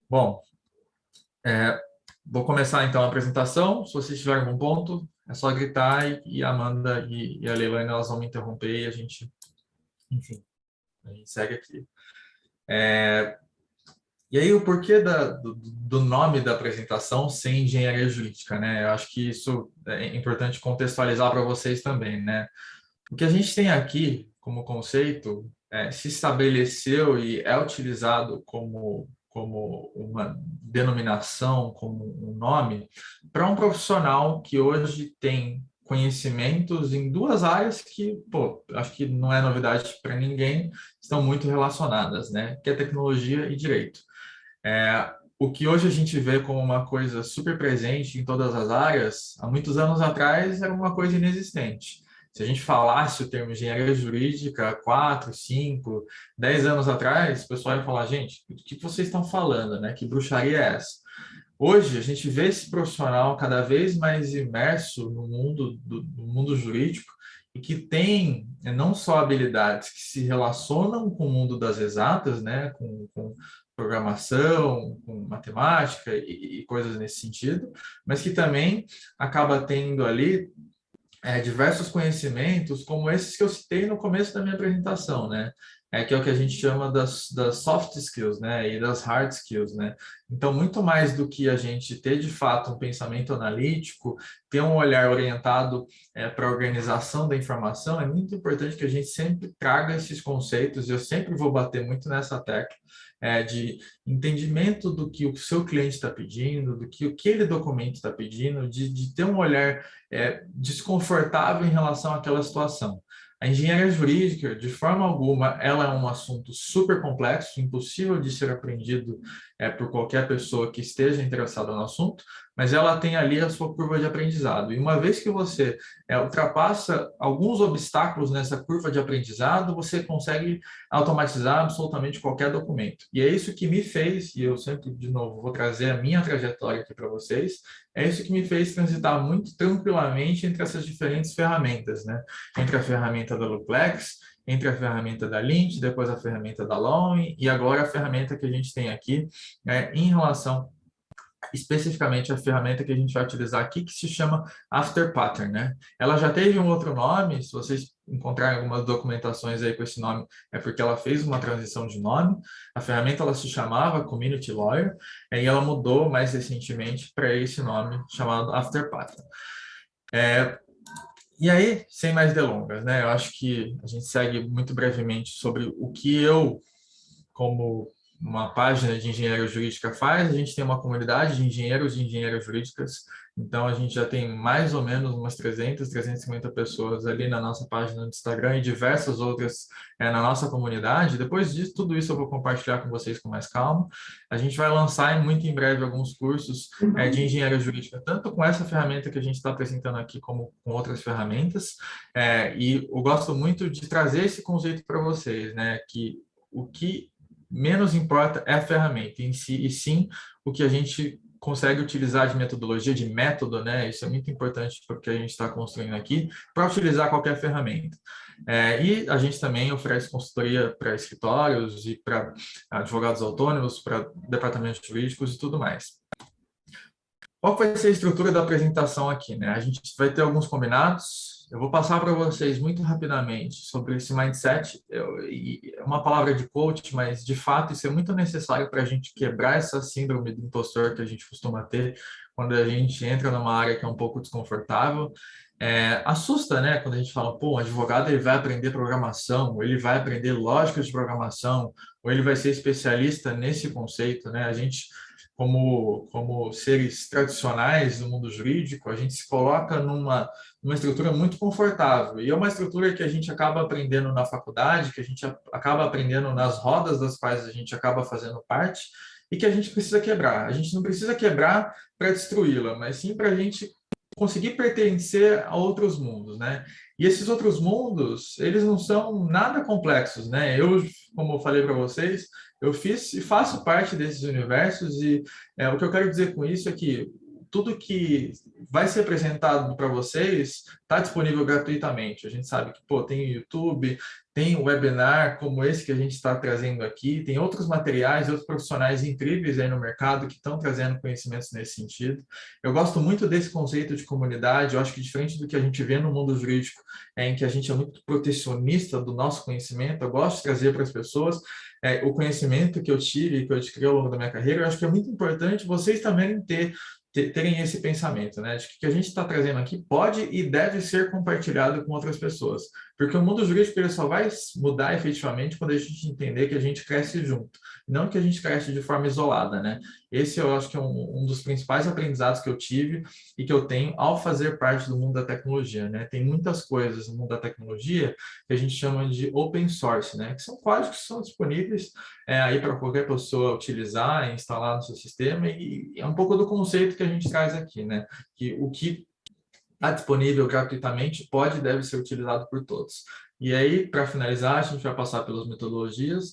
Bom, é, vou começar então a apresentação. Se vocês tiverem algum ponto, é só gritar e a Amanda e a Leilani elas vão me interromper e a gente, enfim, a gente segue aqui. E aí, o porquê do nome da apresentação ser engenharia jurídica, né? Eu acho que isso é importante contextualizar para vocês também, né? O que a gente tem aqui como conceito se estabeleceu e é utilizado como uma denominação, como um nome, para um profissional que hoje tem conhecimentos em duas áreas que, pô, acho que não é novidade para ninguém, estão muito relacionadas, né? Que é tecnologia e direito. O que hoje a gente vê como uma coisa super presente em todas as áreas, há muitos anos atrás era uma coisa inexistente. Se a gente falasse o termo engenharia jurídica 4, 5, 10 anos atrás, o pessoal ia falar, gente, o que vocês estão falando, né? Que bruxaria é essa? Hoje, a gente vê esse profissional cada vez mais imerso no mundo, no mundo jurídico e que tem não só habilidades que se relacionam com o mundo das exatas, né, com programação, com matemática e coisas nesse sentido, mas que também acaba tendo ali diversos conhecimentos, como esses que eu citei no começo da minha apresentação, né? Que é o que a gente chama das soft skills, né? E das hard skills, né? Então, muito mais do que a gente ter, de fato, um pensamento analítico, ter um olhar orientado para a organização da informação, é muito importante que a gente sempre traga esses conceitos, e eu sempre vou bater muito nessa tecla, de entendimento do que o seu cliente está pedindo, do que aquele documento está pedindo, de ter um olhar desconfortável em relação àquela situação. A engenharia jurídica, de forma alguma, ela é um assunto super complexo, impossível de ser aprendido por qualquer pessoa que esteja interessada no assunto, mas ela tem ali a sua curva de aprendizado. E uma vez que você ultrapassa alguns obstáculos nessa curva de aprendizado, você consegue automatizar absolutamente qualquer documento. E é isso que me fez, e eu sempre, de novo, vou trazer a minha trajetória aqui para vocês, é isso que me fez transitar muito tranquilamente entre essas diferentes ferramentas, né? Entre a ferramenta da Luplex, entre a ferramenta da Lint, depois a ferramenta da Lowen, e agora a ferramenta que a gente tem aqui em relação especificamente a ferramenta que a gente vai utilizar aqui, que se chama After Pattern, né? Ela já teve um outro nome, se vocês encontrarem algumas documentações aí com esse nome, é porque ela fez uma transição de nome. A ferramenta ela se chamava Community Lawyer, e ela mudou mais recentemente para esse nome chamado After Pattern. E aí, sem mais delongas, né? Eu acho que a gente segue muito brevemente sobre o que eu, como uma página de engenharia jurídica faz, a gente tem uma comunidade de engenheiros e engenheiras jurídicas, então a gente já tem mais ou menos umas 300, 350 pessoas ali na nossa página do Instagram e diversas outras na nossa comunidade. Depois disso, tudo isso eu vou compartilhar com vocês com mais calma. A gente vai lançar muito em breve alguns cursos de engenharia jurídica, tanto com essa ferramenta que a gente está apresentando aqui, como com outras ferramentas, e eu gosto muito de trazer esse conceito para vocês, né, que o que menos importa é a ferramenta em si, e sim o que a gente consegue utilizar de metodologia, de método, né? Isso é muito importante porque a gente está construindo aqui, para utilizar qualquer ferramenta. E a gente também oferece consultoria para escritórios e para advogados autônomos, para departamentos jurídicos e tudo mais. Qual vai ser a estrutura da apresentação aqui, né? A gente vai ter alguns combinados. Eu vou passar para vocês muito rapidamente sobre esse mindset. É uma palavra de coach, mas de fato isso é muito necessário para a gente quebrar essa síndrome do impostor que a gente costuma ter quando a gente entra numa área que é um pouco desconfortável. Assusta, né? Quando a gente fala, pô, um advogado ele vai aprender programação, ou ele vai aprender lógica de programação, ou ele vai ser especialista nesse conceito, né? A gente como seres tradicionais do mundo jurídico, a gente se coloca numa estrutura muito confortável. E é uma estrutura que a gente acaba aprendendo na faculdade, que a gente acaba aprendendo nas rodas das quais a gente acaba fazendo parte, e que a gente precisa quebrar. A gente não precisa quebrar para destruí-la, mas sim para a gente conseguir pertencer a outros mundos, né? E esses outros mundos, eles não são nada complexos, né? Eu, como eu falei para vocês, eu fiz e faço parte desses universos e o que eu quero dizer com isso é que tudo que vai ser apresentado para vocês está disponível gratuitamente. A gente sabe que, pô, tem o YouTube, tem um webinar como esse que a gente está trazendo aqui, tem outros materiais, outros profissionais incríveis aí no mercado que estão trazendo conhecimentos nesse sentido. Eu gosto muito desse conceito de comunidade, eu acho que diferente do que a gente vê no mundo jurídico, em que a gente é muito protecionista do nosso conhecimento, eu gosto de trazer para as pessoas o conhecimento que eu tive, que eu adquiri ao longo da minha carreira. Eu acho que é muito importante vocês também terem esse pensamento, né, de que o que a gente está trazendo aqui pode e deve ser compartilhado com outras pessoas, porque o mundo jurídico ele só vai mudar efetivamente quando a gente entender que a gente cresce junto, não que a gente cresce de forma isolada, né? Esse eu acho que é um dos principais aprendizados que eu tive e que eu tenho ao fazer parte do mundo da tecnologia, né? Tem muitas coisas no mundo da tecnologia que a gente chama de open source, né? Que são códigos que são disponíveis aí para qualquer pessoa utilizar e instalar no seu sistema, e é um pouco do conceito que a gente traz aqui, né? Que o que está disponível gratuitamente pode e deve ser utilizado por todos. E aí, para finalizar, a gente vai passar pelas metodologias,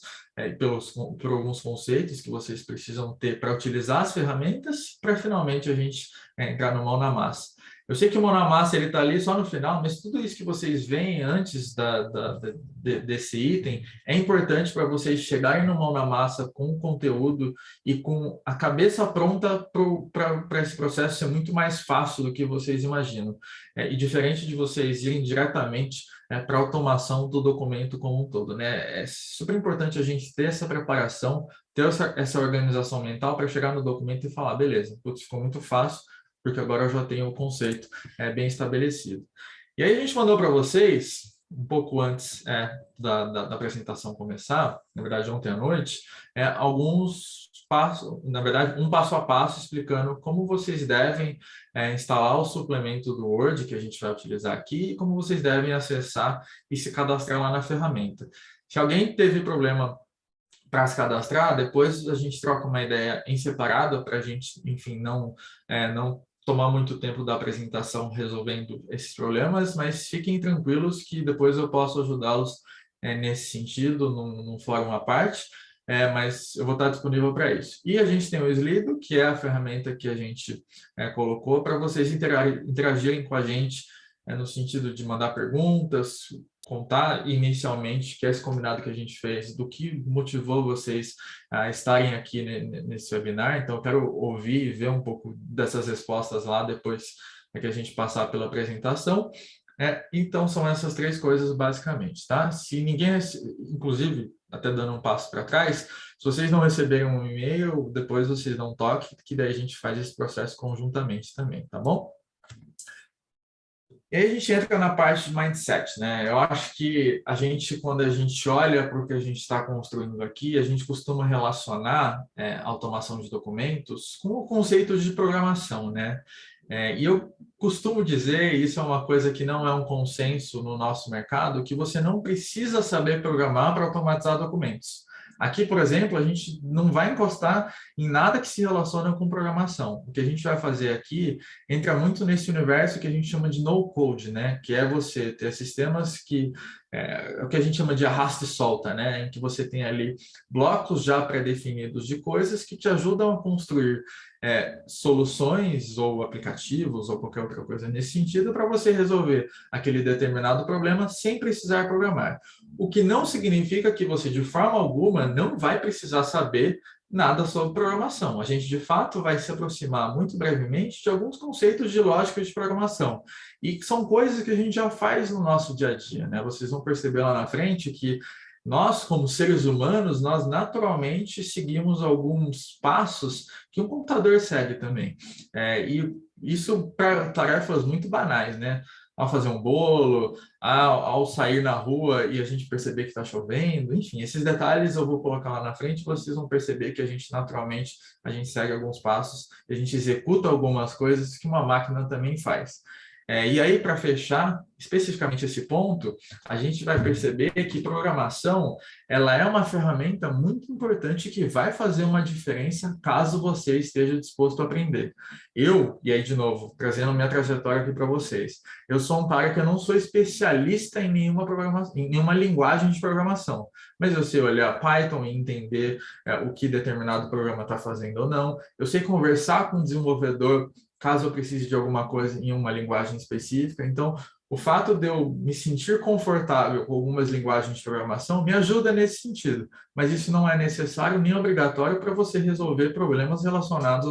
por alguns conceitos que vocês precisam ter para utilizar as ferramentas, para finalmente a gente entrar no mão na massa. Eu sei que o mão na massa ele está ali só no final, mas tudo isso que vocês veem antes desse item é importante para vocês chegarem no mão na massa com o conteúdo e com a cabeça pronta para esse processo ser muito mais fácil do que vocês imaginam. E diferente de vocês irem diretamente para a automação do documento como um todo, né? É super importante a gente ter essa preparação, ter essa organização mental para chegar no documento e falar, beleza, putz, ficou muito fácil, porque agora eu já tenho o conceito bem estabelecido. E aí a gente mandou para vocês, um pouco antes da apresentação começar, na verdade ontem à noite, alguns passos, na verdade um passo a passo explicando como vocês devem instalar o suplemento do Word que a gente vai utilizar aqui e como vocês devem acessar e se cadastrar lá na ferramenta. Se alguém teve problema para se cadastrar, depois a gente troca uma ideia em separado para a gente, enfim, não tomar muito tempo da apresentação resolvendo esses problemas, mas fiquem tranquilos que depois eu posso ajudá-los nesse sentido, num fórum à parte, mas eu vou estar disponível para isso. E a gente tem o Slido, que é a ferramenta que a gente colocou para vocês interagirem com a gente no sentido de mandar perguntas, contar inicialmente, que é esse combinado que a gente fez, do que motivou vocês a estarem aqui nesse webinar. Então, eu quero ouvir e ver um pouco dessas respostas lá depois que a gente passar pela apresentação. Então, são essas três coisas basicamente, tá? Se ninguém, inclusive, até dando um passo para trás, se vocês não receberem um e-mail, depois vocês dão um toque, que daí a gente faz esse processo conjuntamente também, tá bom? E aí a gente entra na parte de mindset, né? Eu acho que a gente, quando a gente olha para o que a gente está construindo aqui, a gente costuma relacionar automação de documentos com o conceito de programação, né? E eu costumo dizer, e isso é uma coisa que não é um consenso no nosso mercado, que você não precisa saber programar para automatizar documentos. Aqui, por exemplo, a gente não vai encostar em nada que se relaciona com programação. O que a gente vai fazer aqui entra muito nesse universo que a gente chama de no-code, né? Que é você ter sistemas que o que a gente chama de arrasta e solta, né? Em que você tem ali blocos já pré-definidos de coisas que te ajudam a construir soluções ou aplicativos ou qualquer outra coisa nesse sentido para você resolver aquele determinado problema sem precisar programar. O que não significa que você, de forma alguma, não vai precisar saber nada sobre programação. A gente, de fato, vai se aproximar muito brevemente de alguns conceitos de lógica de programação. E que são coisas que a gente já faz no nosso dia a dia, né? Vocês vão perceber lá na frente que nós, como seres humanos, nós naturalmente seguimos alguns passos que um computador segue também. E isso para tarefas muito banais, né? Ao fazer um bolo, ao sair na rua e a gente perceber que está chovendo, enfim, esses detalhes eu vou colocar lá na frente, vocês vão perceber que a gente naturalmente, a gente segue alguns passos, a gente executa algumas coisas que uma máquina também faz. E aí, para fechar especificamente esse ponto, a gente vai perceber que programação ela é uma ferramenta muito importante que vai fazer uma diferença caso você esteja disposto a aprender. E aí de novo, trazendo minha trajetória aqui para vocês, eu sou um cara que eu não sou especialista em nenhuma programação, em nenhuma linguagem de programação, mas eu sei olhar Python e entender o que determinado programa está fazendo ou não, eu sei conversar com o desenvolvedor caso eu precise de alguma coisa em uma linguagem específica. Então, o fato de eu me sentir confortável com algumas linguagens de programação me ajuda nesse sentido, mas isso não é necessário nem obrigatório para você resolver problemas relacionados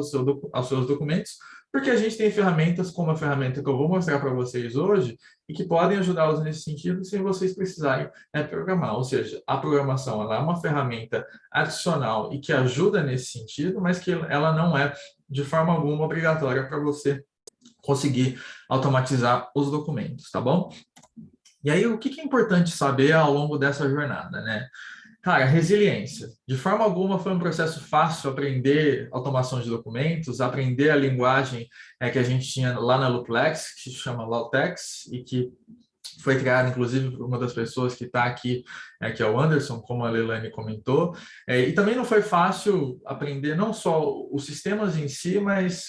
aos seus documentos, porque a gente tem ferramentas como a ferramenta que eu vou mostrar para vocês hoje e que podem ajudá-los nesse sentido sem vocês precisarem programar. Ou seja, a programação ela é uma ferramenta adicional e que ajuda nesse sentido, mas que ela não é de forma alguma obrigatória para você conseguir automatizar os documentos, tá bom? E aí, o que é importante saber ao longo dessa jornada, né? Cara, resiliência. De forma alguma foi um processo fácil aprender automação de documentos, aprender a linguagem que a gente tinha lá na Luplex, que se chama Lautex, e que foi criada, inclusive, por uma das pessoas que está aqui, que é o Anderson, como a Leilani comentou. E também não foi fácil aprender não só os sistemas em si, mas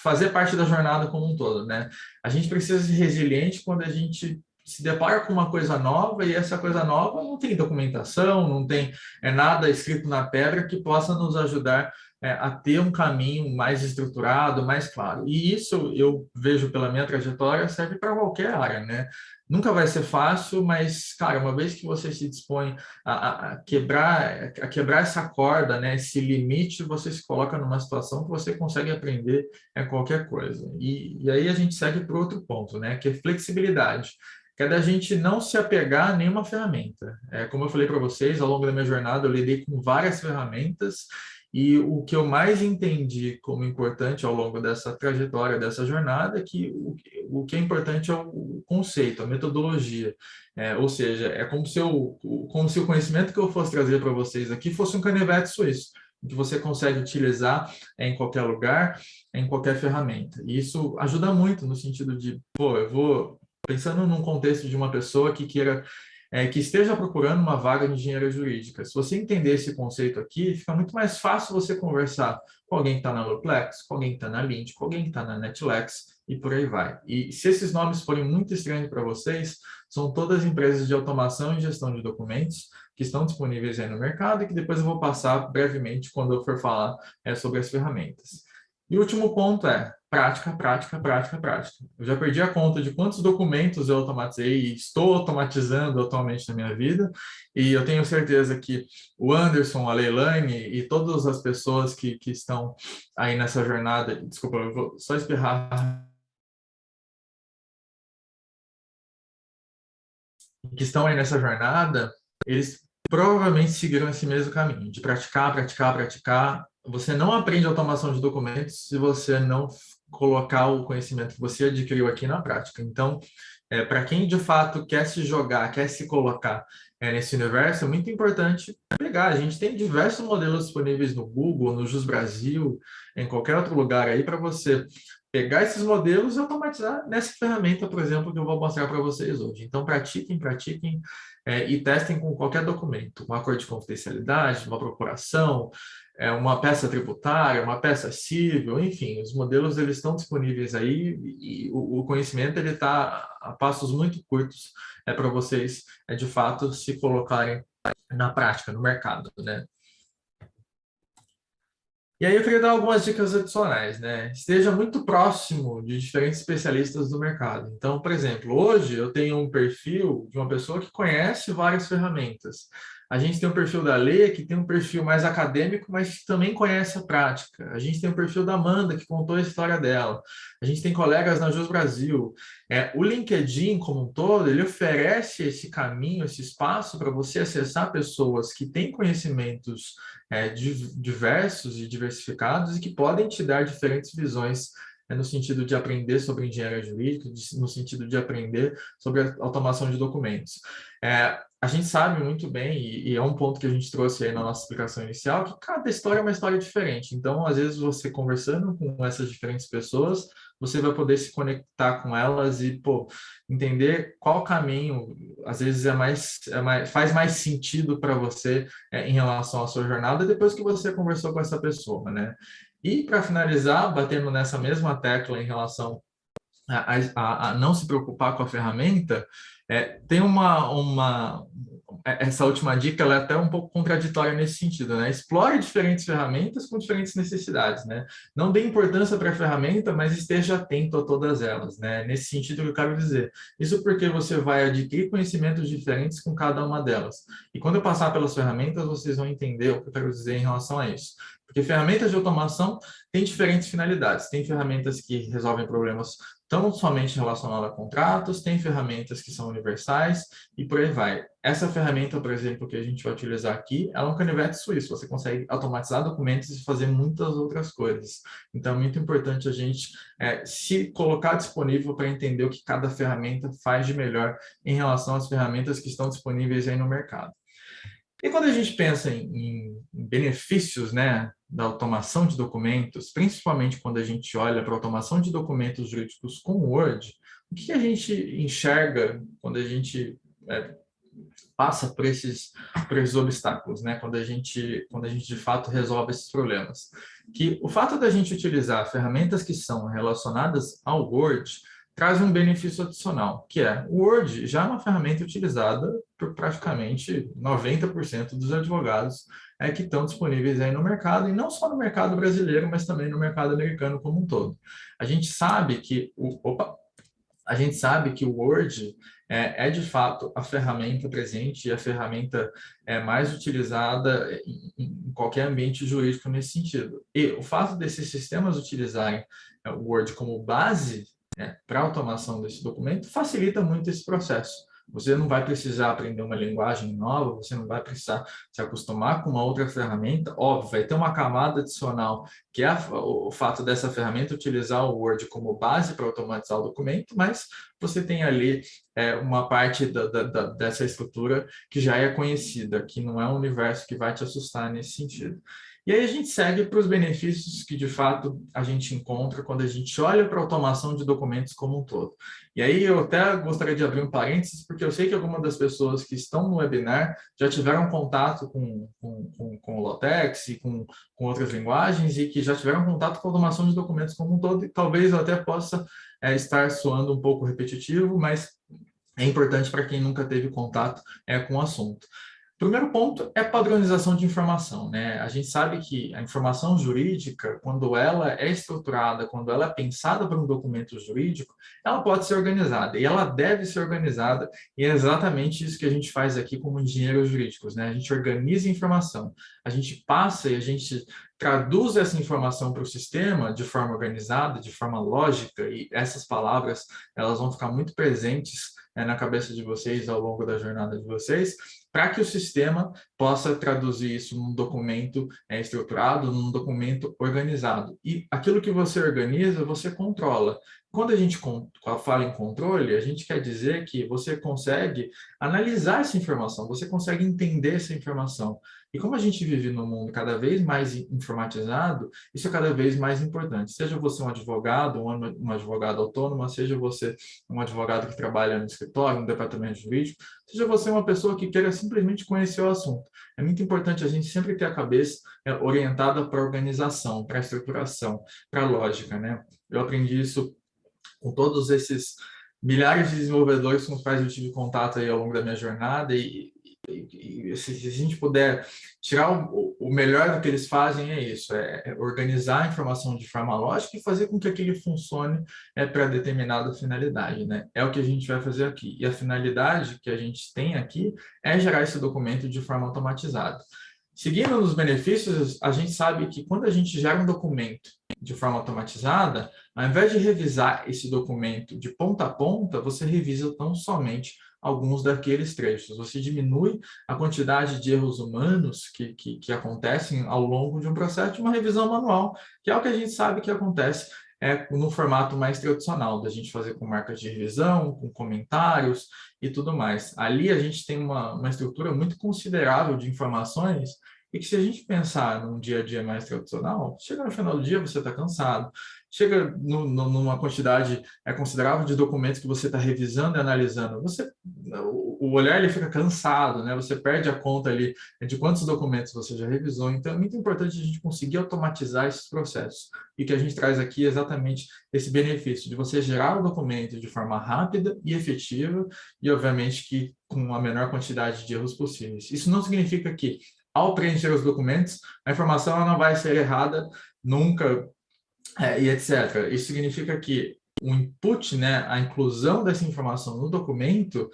fazer parte da jornada como um todo, né? A gente precisa ser resiliente quando a gente se depara com uma coisa nova e essa coisa nova não tem documentação, não tem nada escrito na pedra que possa nos ajudar a ter um caminho mais estruturado, mais claro. E isso eu vejo pela minha trajetória serve para qualquer área, né? Nunca vai ser fácil, mas, cara, uma vez que você se dispõe a quebrar essa corda, né, esse limite, você se coloca numa situação que você consegue aprender qualquer coisa. E aí a gente segue para outro ponto, né, que é flexibilidade. Que é da gente não se apegar a nenhuma ferramenta. Como eu falei para vocês, ao longo da minha jornada, eu lidei com várias ferramentas e o que eu mais entendi como importante ao longo dessa trajetória, dessa jornada, é que o que é importante é o conceito, a metodologia. Ou seja, é como se o conhecimento que eu fosse trazer para vocês aqui fosse um canivete suíço, que você consegue utilizar em qualquer lugar, em qualquer ferramenta. E isso ajuda muito no sentido de, pô, eu vou pensando num contexto de uma pessoa que queira, que esteja procurando uma vaga de engenharia jurídica. Se você entender esse conceito aqui, fica muito mais fácil você conversar com alguém que está na Luplex, com alguém que está na Lint, com alguém que está na Netlex e por aí vai. E se esses nomes forem muito estranhos para vocês, são todas empresas de automação e gestão de documentos que estão disponíveis aí no mercado e que depois eu vou passar brevemente quando eu for falar sobre as ferramentas. E o último ponto é prática, prática, prática, prática. Eu já perdi a conta de quantos documentos eu automatizei e estou automatizando atualmente na minha vida, e eu tenho certeza que o Anderson, a Leilani e todas as pessoas que estão aí nessa jornada, desculpa, eu vou só espirrar, que estão aí nessa jornada, eles provavelmente seguiram esse mesmo caminho, de praticar, praticar, praticar. Você não aprende automação de documentos se você não colocar o conhecimento que você adquiriu aqui na prática. Então, para quem de fato quer se jogar, quer se colocar nesse universo, é muito importante pegar. A gente tem diversos modelos disponíveis no Google, no Jus Brasil, em qualquer outro lugar aí para você pegar esses modelos e automatizar nessa ferramenta, por exemplo, que eu vou mostrar para vocês hoje. Então, pratiquem, pratiquem e testem com qualquer documento, um acordo de confidencialidade, uma procuração, uma peça tributária, uma peça civil, enfim, os modelos eles estão disponíveis aí e o conhecimento ele está a passos muito curtos para vocês, de fato, se colocarem na prática, no mercado, né? E aí eu queria dar algumas dicas adicionais, né? Esteja muito próximo de diferentes especialistas do mercado. Então, por exemplo, hoje eu tenho um perfil de uma pessoa que conhece várias ferramentas. A gente tem um perfil da Lê, que tem um perfil mais acadêmico, mas que também conhece a prática. A gente tem o perfil da Amanda, que contou a história dela. A gente tem colegas na Jus Brasil. O LinkedIn, como um todo, ele oferece esse caminho, esse espaço para você acessar pessoas que têm conhecimentos diversos e diversificados e que podem te dar diferentes visões no sentido de aprender sobre engenharia jurídica, no sentido de aprender sobre a automação de documentos. A gente sabe muito bem, e é um ponto que a gente trouxe aí na nossa explicação inicial, que cada história é uma história diferente. Então, às vezes, você conversando com essas diferentes pessoas, você vai poder se conectar com elas e, entender qual caminho, às vezes, faz mais sentido para você em relação à sua jornada depois que você conversou com essa pessoa, né? E, para finalizar, batendo nessa mesma tecla em relação a não se preocupar com a ferramenta, tem essa última dica ela é até um pouco contraditória nesse sentido, né? Explore diferentes ferramentas com diferentes necessidades, né? Não dê importância para a ferramenta, mas esteja atento a todas elas, né? Nesse sentido que eu quero dizer. Isso porque você vai adquirir conhecimentos diferentes com cada uma delas. E quando eu passar pelas ferramentas, vocês vão entender o que eu quero dizer em relação a isso. Porque ferramentas de automação têm diferentes finalidades. Tem ferramentas que resolvem problemas tão somente relacionados a contratos, tem ferramentas que são universais e por aí vai. Essa ferramenta, por exemplo, que a gente vai utilizar aqui, ela é um canivete suíço. Você consegue automatizar documentos e fazer muitas outras coisas. Então, é muito importante a gente se colocar disponível para entender o que cada ferramenta faz de melhor em relação às ferramentas que estão disponíveis aí no mercado. E quando a gente pensa em benefícios, né, da automação de documentos, principalmente quando a gente olha para a automação de documentos jurídicos com o Word, o que a gente enxerga quando a gente passa por esses obstáculos, né? Quando a gente de fato resolve esses problemas? Que o fato da gente utilizar ferramentas que são relacionadas ao Word traz um benefício adicional, que é o Word já é uma ferramenta utilizada por praticamente 90% dos advogados que estão disponíveis aí no mercado, e não só no mercado brasileiro, mas também no mercado americano como um todo. A gente sabe que o Word de fato a ferramenta presente e a ferramenta mais utilizada em qualquer ambiente jurídico nesse sentido. E o fato desses sistemas utilizarem o Word como base para a automação desse documento facilita muito esse processo. Você não vai precisar aprender uma linguagem nova, você não vai precisar se acostumar com uma outra ferramenta. Óbvio, vai ter uma camada adicional, que é o fato dessa ferramenta utilizar o Word como base para automatizar o documento, mas você tem ali uma parte dessa estrutura que já é conhecida, que não é um universo que vai te assustar nesse sentido. E aí a gente segue para os benefícios que, de fato, a gente encontra quando a gente olha para a automação de documentos como um todo. E aí eu até gostaria de abrir um parênteses, porque eu sei que algumas das pessoas que estão no webinar já tiveram contato com o LaTeX e com outras linguagens e que já tiveram contato com a automação de documentos como um todo, e talvez eu até possa estar soando um pouco repetitivo, mas é importante para quem nunca teve contato com o assunto. Primeiro ponto é padronização de informação, né? A gente sabe que a informação jurídica, quando ela é estruturada, quando ela é pensada para um documento jurídico, ela pode ser organizada e ela deve ser organizada, e é exatamente isso que a gente faz aqui como engenheiros jurídicos, né? A gente organiza a informação, a gente passa e a gente traduz essa informação para o sistema de forma organizada, de forma lógica, e essas palavras elas vão ficar muito presentes na cabeça de vocês ao longo da jornada de vocês, para que o sistema possa traduzir isso num documento estruturado, num documento organizado. E aquilo que você organiza, você controla. Quando a gente fala em controle, a gente quer dizer que você consegue analisar essa informação, você consegue entender essa informação. E como a gente vive num mundo cada vez mais informatizado, isso é cada vez mais importante. Seja você um advogado, um advogado autônomo, seja você um advogado que trabalha no escritório, no departamento jurídico, seja você uma pessoa que queira simplesmente conhecer o assunto. É muito importante a gente sempre ter a cabeça orientada para a organização, para a estruturação, para a lógica, né? Eu aprendi isso com todos esses milhares de desenvolvedores com os quais eu tive contato aí ao longo da minha jornada, e se a gente puder tirar o melhor do que eles fazem, é isso, é organizar a informação de forma lógica e fazer com que aquilo funcione para determinada finalidade, né? É o que a gente vai fazer aqui. E a finalidade que a gente tem aqui é gerar esse documento de forma automatizada. Seguindo nos benefícios, a gente sabe que quando a gente gera um documento de forma automatizada, ao invés de revisar esse documento de ponta a ponta, você revisa tão somente alguns daqueles trechos. Você diminui a quantidade de erros humanos que acontecem ao longo de um processo de uma revisão manual, que é o que a gente sabe que acontece no formato mais tradicional, da gente fazer com marcas de revisão, com comentários e tudo mais. Ali a gente tem uma estrutura muito considerável de informações e que se a gente pensar num dia a dia mais tradicional, chega no final do dia você está cansado, chega numa quantidade considerável de documentos que você está revisando e analisando, o olhar ele fica cansado, né? Você perde a conta ali de quantos documentos você já revisou. Então, é muito importante a gente conseguir automatizar esses processos. E que a gente traz aqui é exatamente esse benefício de você gerar o documento de forma rápida e efetiva e, obviamente, que com a menor quantidade de erros possíveis. Isso não significa que, ao preencher os documentos, a informação ela não vai ser errada nunca, e etc. Isso significa que o input, né, a inclusão dessa informação no documento,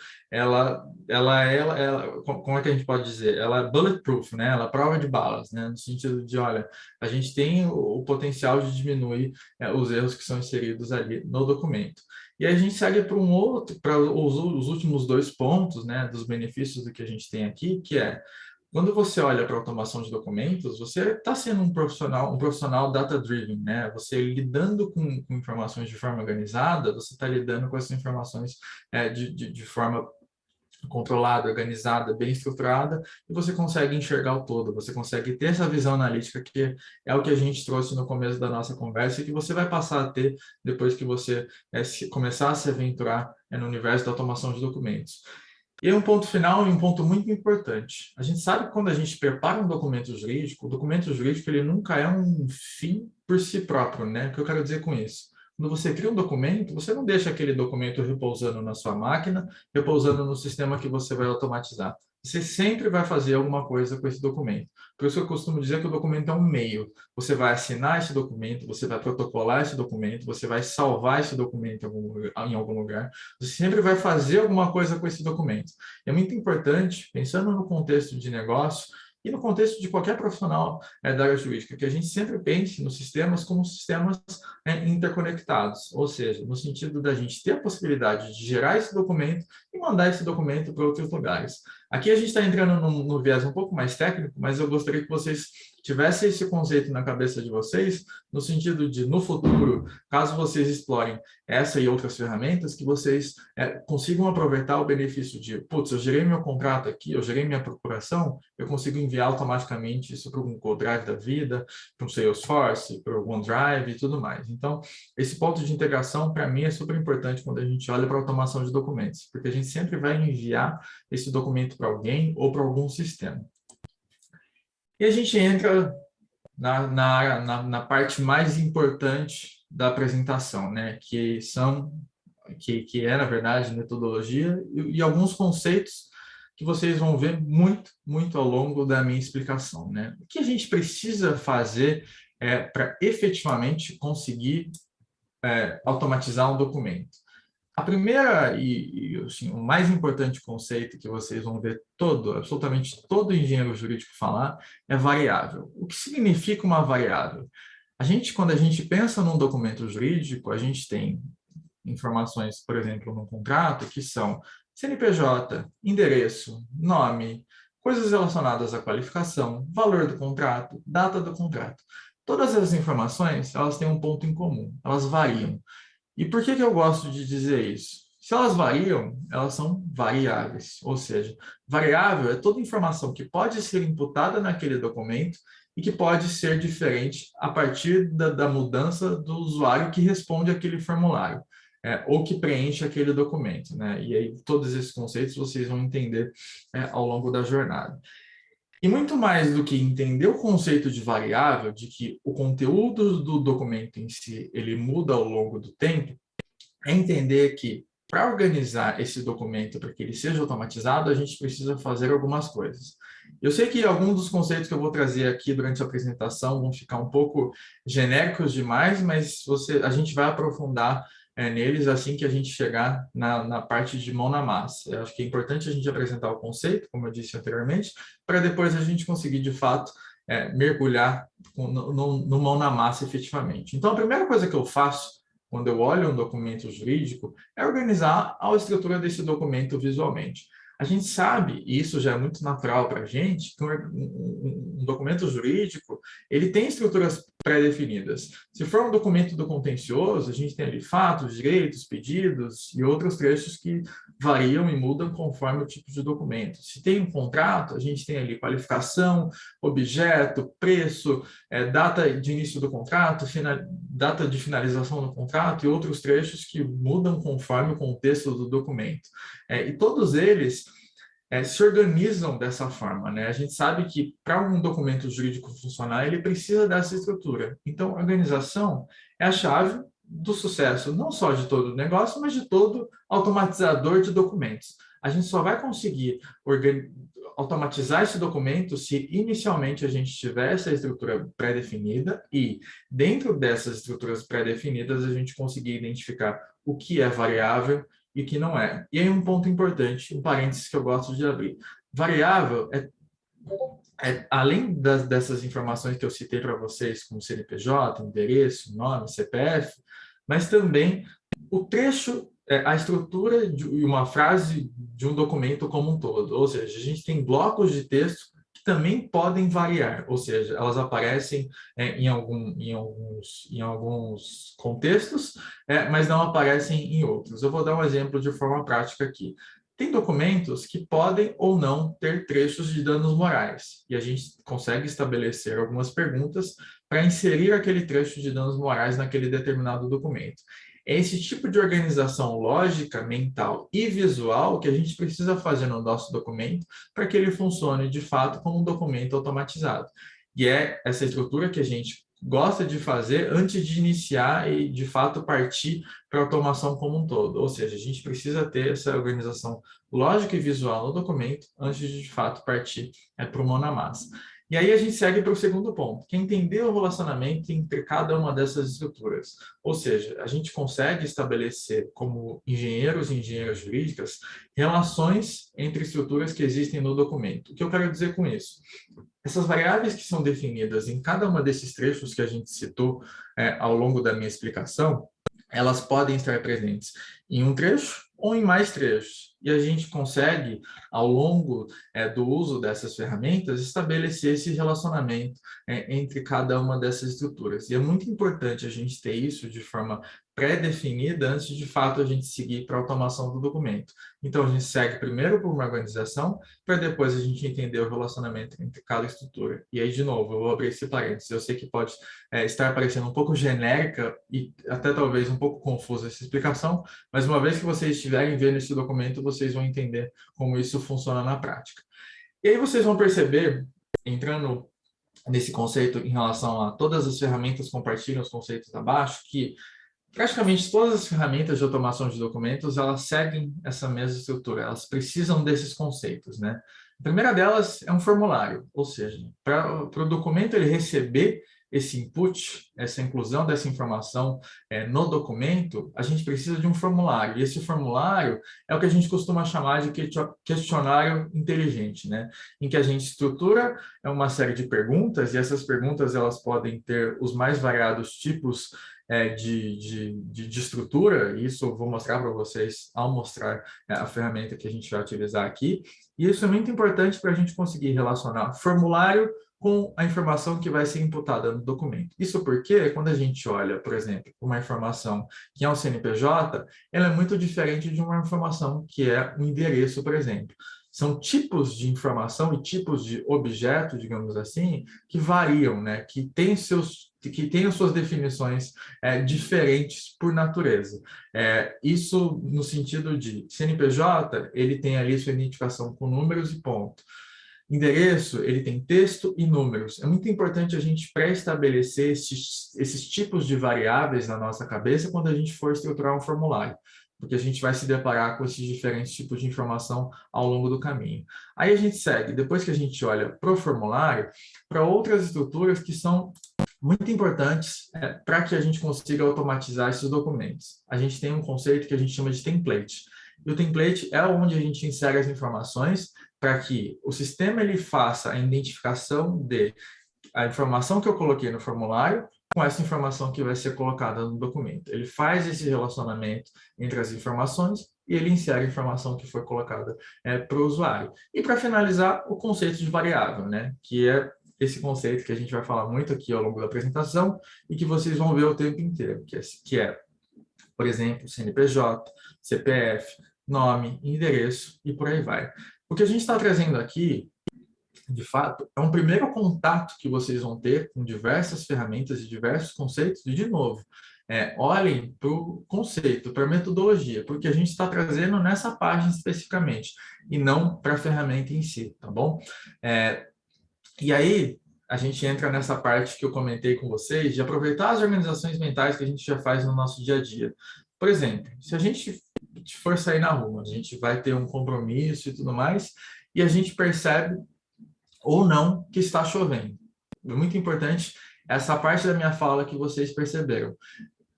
como é que a gente pode dizer? Ela é bulletproof, né? Ela é prova de balas, né? No sentido de, olha, a gente tem o potencial de diminuir os erros que são inseridos ali no documento. E a gente segue para os últimos dois pontos, né, dos benefícios do que a gente tem aqui, que é quando você olha para a automação de documentos, você está sendo um profissional data-driven, né? Você lidando com informações de forma organizada, você está lidando com essas informações de forma controlada, organizada, bem estruturada, e você consegue enxergar o todo, você consegue ter essa visão analítica que é o que a gente trouxe no começo da nossa conversa e que você vai passar a ter depois que você começar a se aventurar no universo da automação de documentos. E um ponto final e um ponto muito importante. A gente sabe que quando a gente prepara um documento jurídico, o documento jurídico ele nunca é um fim por si próprio, né? O que eu quero dizer com isso? Quando você cria um documento, você não deixa aquele documento repousando na sua máquina, repousando no sistema que você vai automatizar. Você sempre vai fazer alguma coisa com esse documento. Por isso eu costumo dizer que o documento é um meio. Você vai assinar esse documento, você vai protocolar esse documento, você vai salvar esse documento em algum lugar. Você sempre vai fazer alguma coisa com esse documento. É muito importante, pensando no contexto de negócio, e no contexto de qualquer profissional da área jurídica, que a gente sempre pense nos sistemas como sistemas interconectados, ou seja, no sentido da gente ter a possibilidade de gerar esse documento e mandar esse documento para outros lugares. Aqui a gente está entrando no viés um pouco mais técnico, mas eu gostaria que vocês tivessem esse conceito na cabeça de vocês, no sentido de, no futuro, caso vocês explorem essa e outras ferramentas, que vocês consigam aproveitar o benefício de, putz, eu gerei meu contrato aqui, eu gerei minha procuração, eu consigo enviar automaticamente isso para um GoDrive da vida, para um Salesforce, para o OneDrive e tudo mais. Então, esse ponto de integração, para mim, é super importante quando a gente olha para a automação de documentos, porque a gente sempre vai enviar esse documento para alguém ou para algum sistema. E a gente entra na parte mais importante da apresentação, né? Que é, na verdade, metodologia e alguns conceitos que vocês vão ver muito, muito ao longo da minha explicação, né? O que a gente precisa fazer para efetivamente conseguir automatizar um documento? A primeira e assim, o mais importante conceito que vocês vão ver absolutamente todo engenheiro jurídico falar é variável. O que significa uma variável? Quando a gente pensa num documento jurídico, a gente tem informações, por exemplo, num contrato, que são CNPJ, endereço, nome, coisas relacionadas à qualificação, valor do contrato, data do contrato. Todas essas informações, elas têm um ponto em comum, elas variam. E por que eu gosto de dizer isso? Se elas variam, elas são variáveis, ou seja, variável é toda informação que pode ser imputada naquele documento e que pode ser diferente a partir da mudança do usuário que responde aquele formulário, ou que preenche aquele documento, né? E aí todos esses conceitos vocês vão entender ao longo da jornada. E muito mais do que entender o conceito de variável, de que o conteúdo do documento em si, ele muda ao longo do tempo, é entender que para organizar esse documento para que ele seja automatizado, a gente precisa fazer algumas coisas. Eu sei que alguns dos conceitos que eu vou trazer aqui durante a apresentação vão ficar um pouco genéricos demais, mas a gente vai aprofundar neles assim que a gente chegar na parte de mão na massa. Eu acho que é importante a gente apresentar o conceito, como eu disse anteriormente, para depois a gente conseguir, de fato, mergulhar no mão na massa efetivamente. Então, a primeira coisa que eu faço quando eu olho um documento jurídico, é organizar a estrutura desse documento visualmente. A gente sabe, e isso já é muito natural para a gente, que um documento jurídico, ele tem estruturas pré-definidas. Se for um documento do contencioso, a gente tem ali fatos, direitos, pedidos e outros trechos que variam e mudam conforme o tipo de documento. Se tem um contrato, a gente tem ali qualificação, objeto, preço, data de início do contrato, data de finalização do contrato e outros trechos que mudam conforme o contexto do documento. E todos eles se organizam dessa forma, né? A gente sabe que para um documento jurídico funcionar, ele precisa dessa estrutura. Então, a organização é a chave do sucesso, não só de todo o negócio, mas de todo automatizador de documentos. A gente só vai conseguir automatizar esse documento se inicialmente a gente tiver essa estrutura pré-definida e, dentro dessas estruturas pré-definidas, a gente conseguir identificar o que é variável e o que não é. E aí um ponto importante, um parênteses que eu gosto de abrir. Variável além dessas informações que eu citei para vocês, como CNPJ, endereço, nome, CPF, mas também o trecho, a estrutura de uma frase de um documento como um todo. Ou seja, a gente tem blocos de texto que também podem variar, ou seja, elas aparecem em alguns contextos, mas não aparecem em outros. Eu vou dar um exemplo de forma prática aqui. Tem documentos que podem ou não ter trechos de danos morais, e a gente consegue estabelecer algumas perguntas para inserir aquele trecho de danos morais naquele determinado documento. É esse tipo de organização lógica, mental e visual que a gente precisa fazer no nosso documento para que ele funcione de fato como um documento automatizado. E é essa estrutura que a gente gosta de fazer antes de iniciar e, de fato, partir para a automação como um todo. Ou seja, a gente precisa ter essa organização lógica e visual no documento antes de fato, partir para o mão na massa. E aí a gente segue para o segundo ponto, que é entender o relacionamento entre cada uma dessas estruturas. Ou seja, a gente consegue estabelecer, como engenheiros e engenheiras jurídicas, relações entre estruturas que existem no documento. O que eu quero dizer com isso? Essas variáveis que são definidas em cada uma desses trechos que a gente citou ao longo da minha explicação, elas podem estar presentes em um trecho ou em mais trechos. E a gente consegue, ao longo do uso dessas ferramentas, estabelecer esse relacionamento entre cada uma dessas estruturas. E é muito importante a gente ter isso de forma pré-definida antes de fato a gente seguir para a automação do documento. Então, a gente segue primeiro por uma organização, para depois a gente entender o relacionamento entre cada estrutura. E aí, de novo, eu vou abrir esse parênteses. Eu sei que pode estar parecendo um pouco genérica e até talvez um pouco confusa essa explicação, mas uma vez que vocês estiverem vendo esse documento, vocês vão entender como isso funciona na prática. E aí vocês vão perceber, entrando nesse conceito em relação a todas as ferramentas compartilham os conceitos abaixo, que praticamente todas as ferramentas de automação de documentos, elas seguem essa mesma estrutura, elas precisam desses conceitos, né? A primeira delas é um formulário, ou seja, para o documento ele receber esse input, essa inclusão dessa informação no documento, a gente precisa de um formulário. E esse formulário é o que a gente costuma chamar de questionário inteligente, né? Em que a gente estrutura uma série de perguntas, e essas perguntas elas podem ter os mais variados tipos de estrutura, e isso eu vou mostrar para vocês ao mostrar a ferramenta que a gente vai utilizar aqui. E isso é muito importante para a gente conseguir relacionar formulário com a informação que vai ser imputada no documento. Isso porque, quando a gente olha, por exemplo, uma informação que é um CNPJ, ela é muito diferente de uma informação que é um endereço, por exemplo. São tipos de informação e tipos de objeto, digamos assim, que variam, né? Que têm as suas definições diferentes por natureza. Isso no sentido de CNPJ, ele tem ali sua identificação com números e ponto. Endereço, ele tem texto e números. É muito importante a gente pré-estabelecer esses tipos de variáveis na nossa cabeça quando a gente for estruturar um formulário, porque a gente vai se deparar com esses diferentes tipos de informação ao longo do caminho. Aí a gente segue, depois que a gente olha para o formulário, para outras estruturas que são muito importantes para que a gente consiga automatizar esses documentos. A gente tem um conceito que a gente chama de template. E o template é onde a gente insere as informações para que o sistema ele faça a identificação de a informação que eu coloquei no formulário com essa informação que vai ser colocada no documento. Ele faz esse relacionamento entre as informações e ele insere a informação que foi colocada para o usuário. E para finalizar, o conceito de variável, né? Que é esse conceito que a gente vai falar muito aqui ao longo da apresentação e que vocês vão ver o tempo inteiro, que é por exemplo, CNPJ, CPF, nome, endereço e por aí vai. O que a gente está trazendo aqui, de fato, é um primeiro contato que vocês vão ter com diversas ferramentas e diversos conceitos, e, de novo, olhem para o conceito, para a metodologia, porque a gente está trazendo nessa página especificamente, e não para a ferramenta em si, tá bom? E aí, a gente entra nessa parte que eu comentei com vocês, de aproveitar as organizações mentais que a gente já faz no nosso dia a dia. Por exemplo, se a gente for sair na rua, a gente vai ter um compromisso e tudo mais, e a gente percebe ou não que está chovendo. É muito importante essa parte da minha fala que vocês perceberam.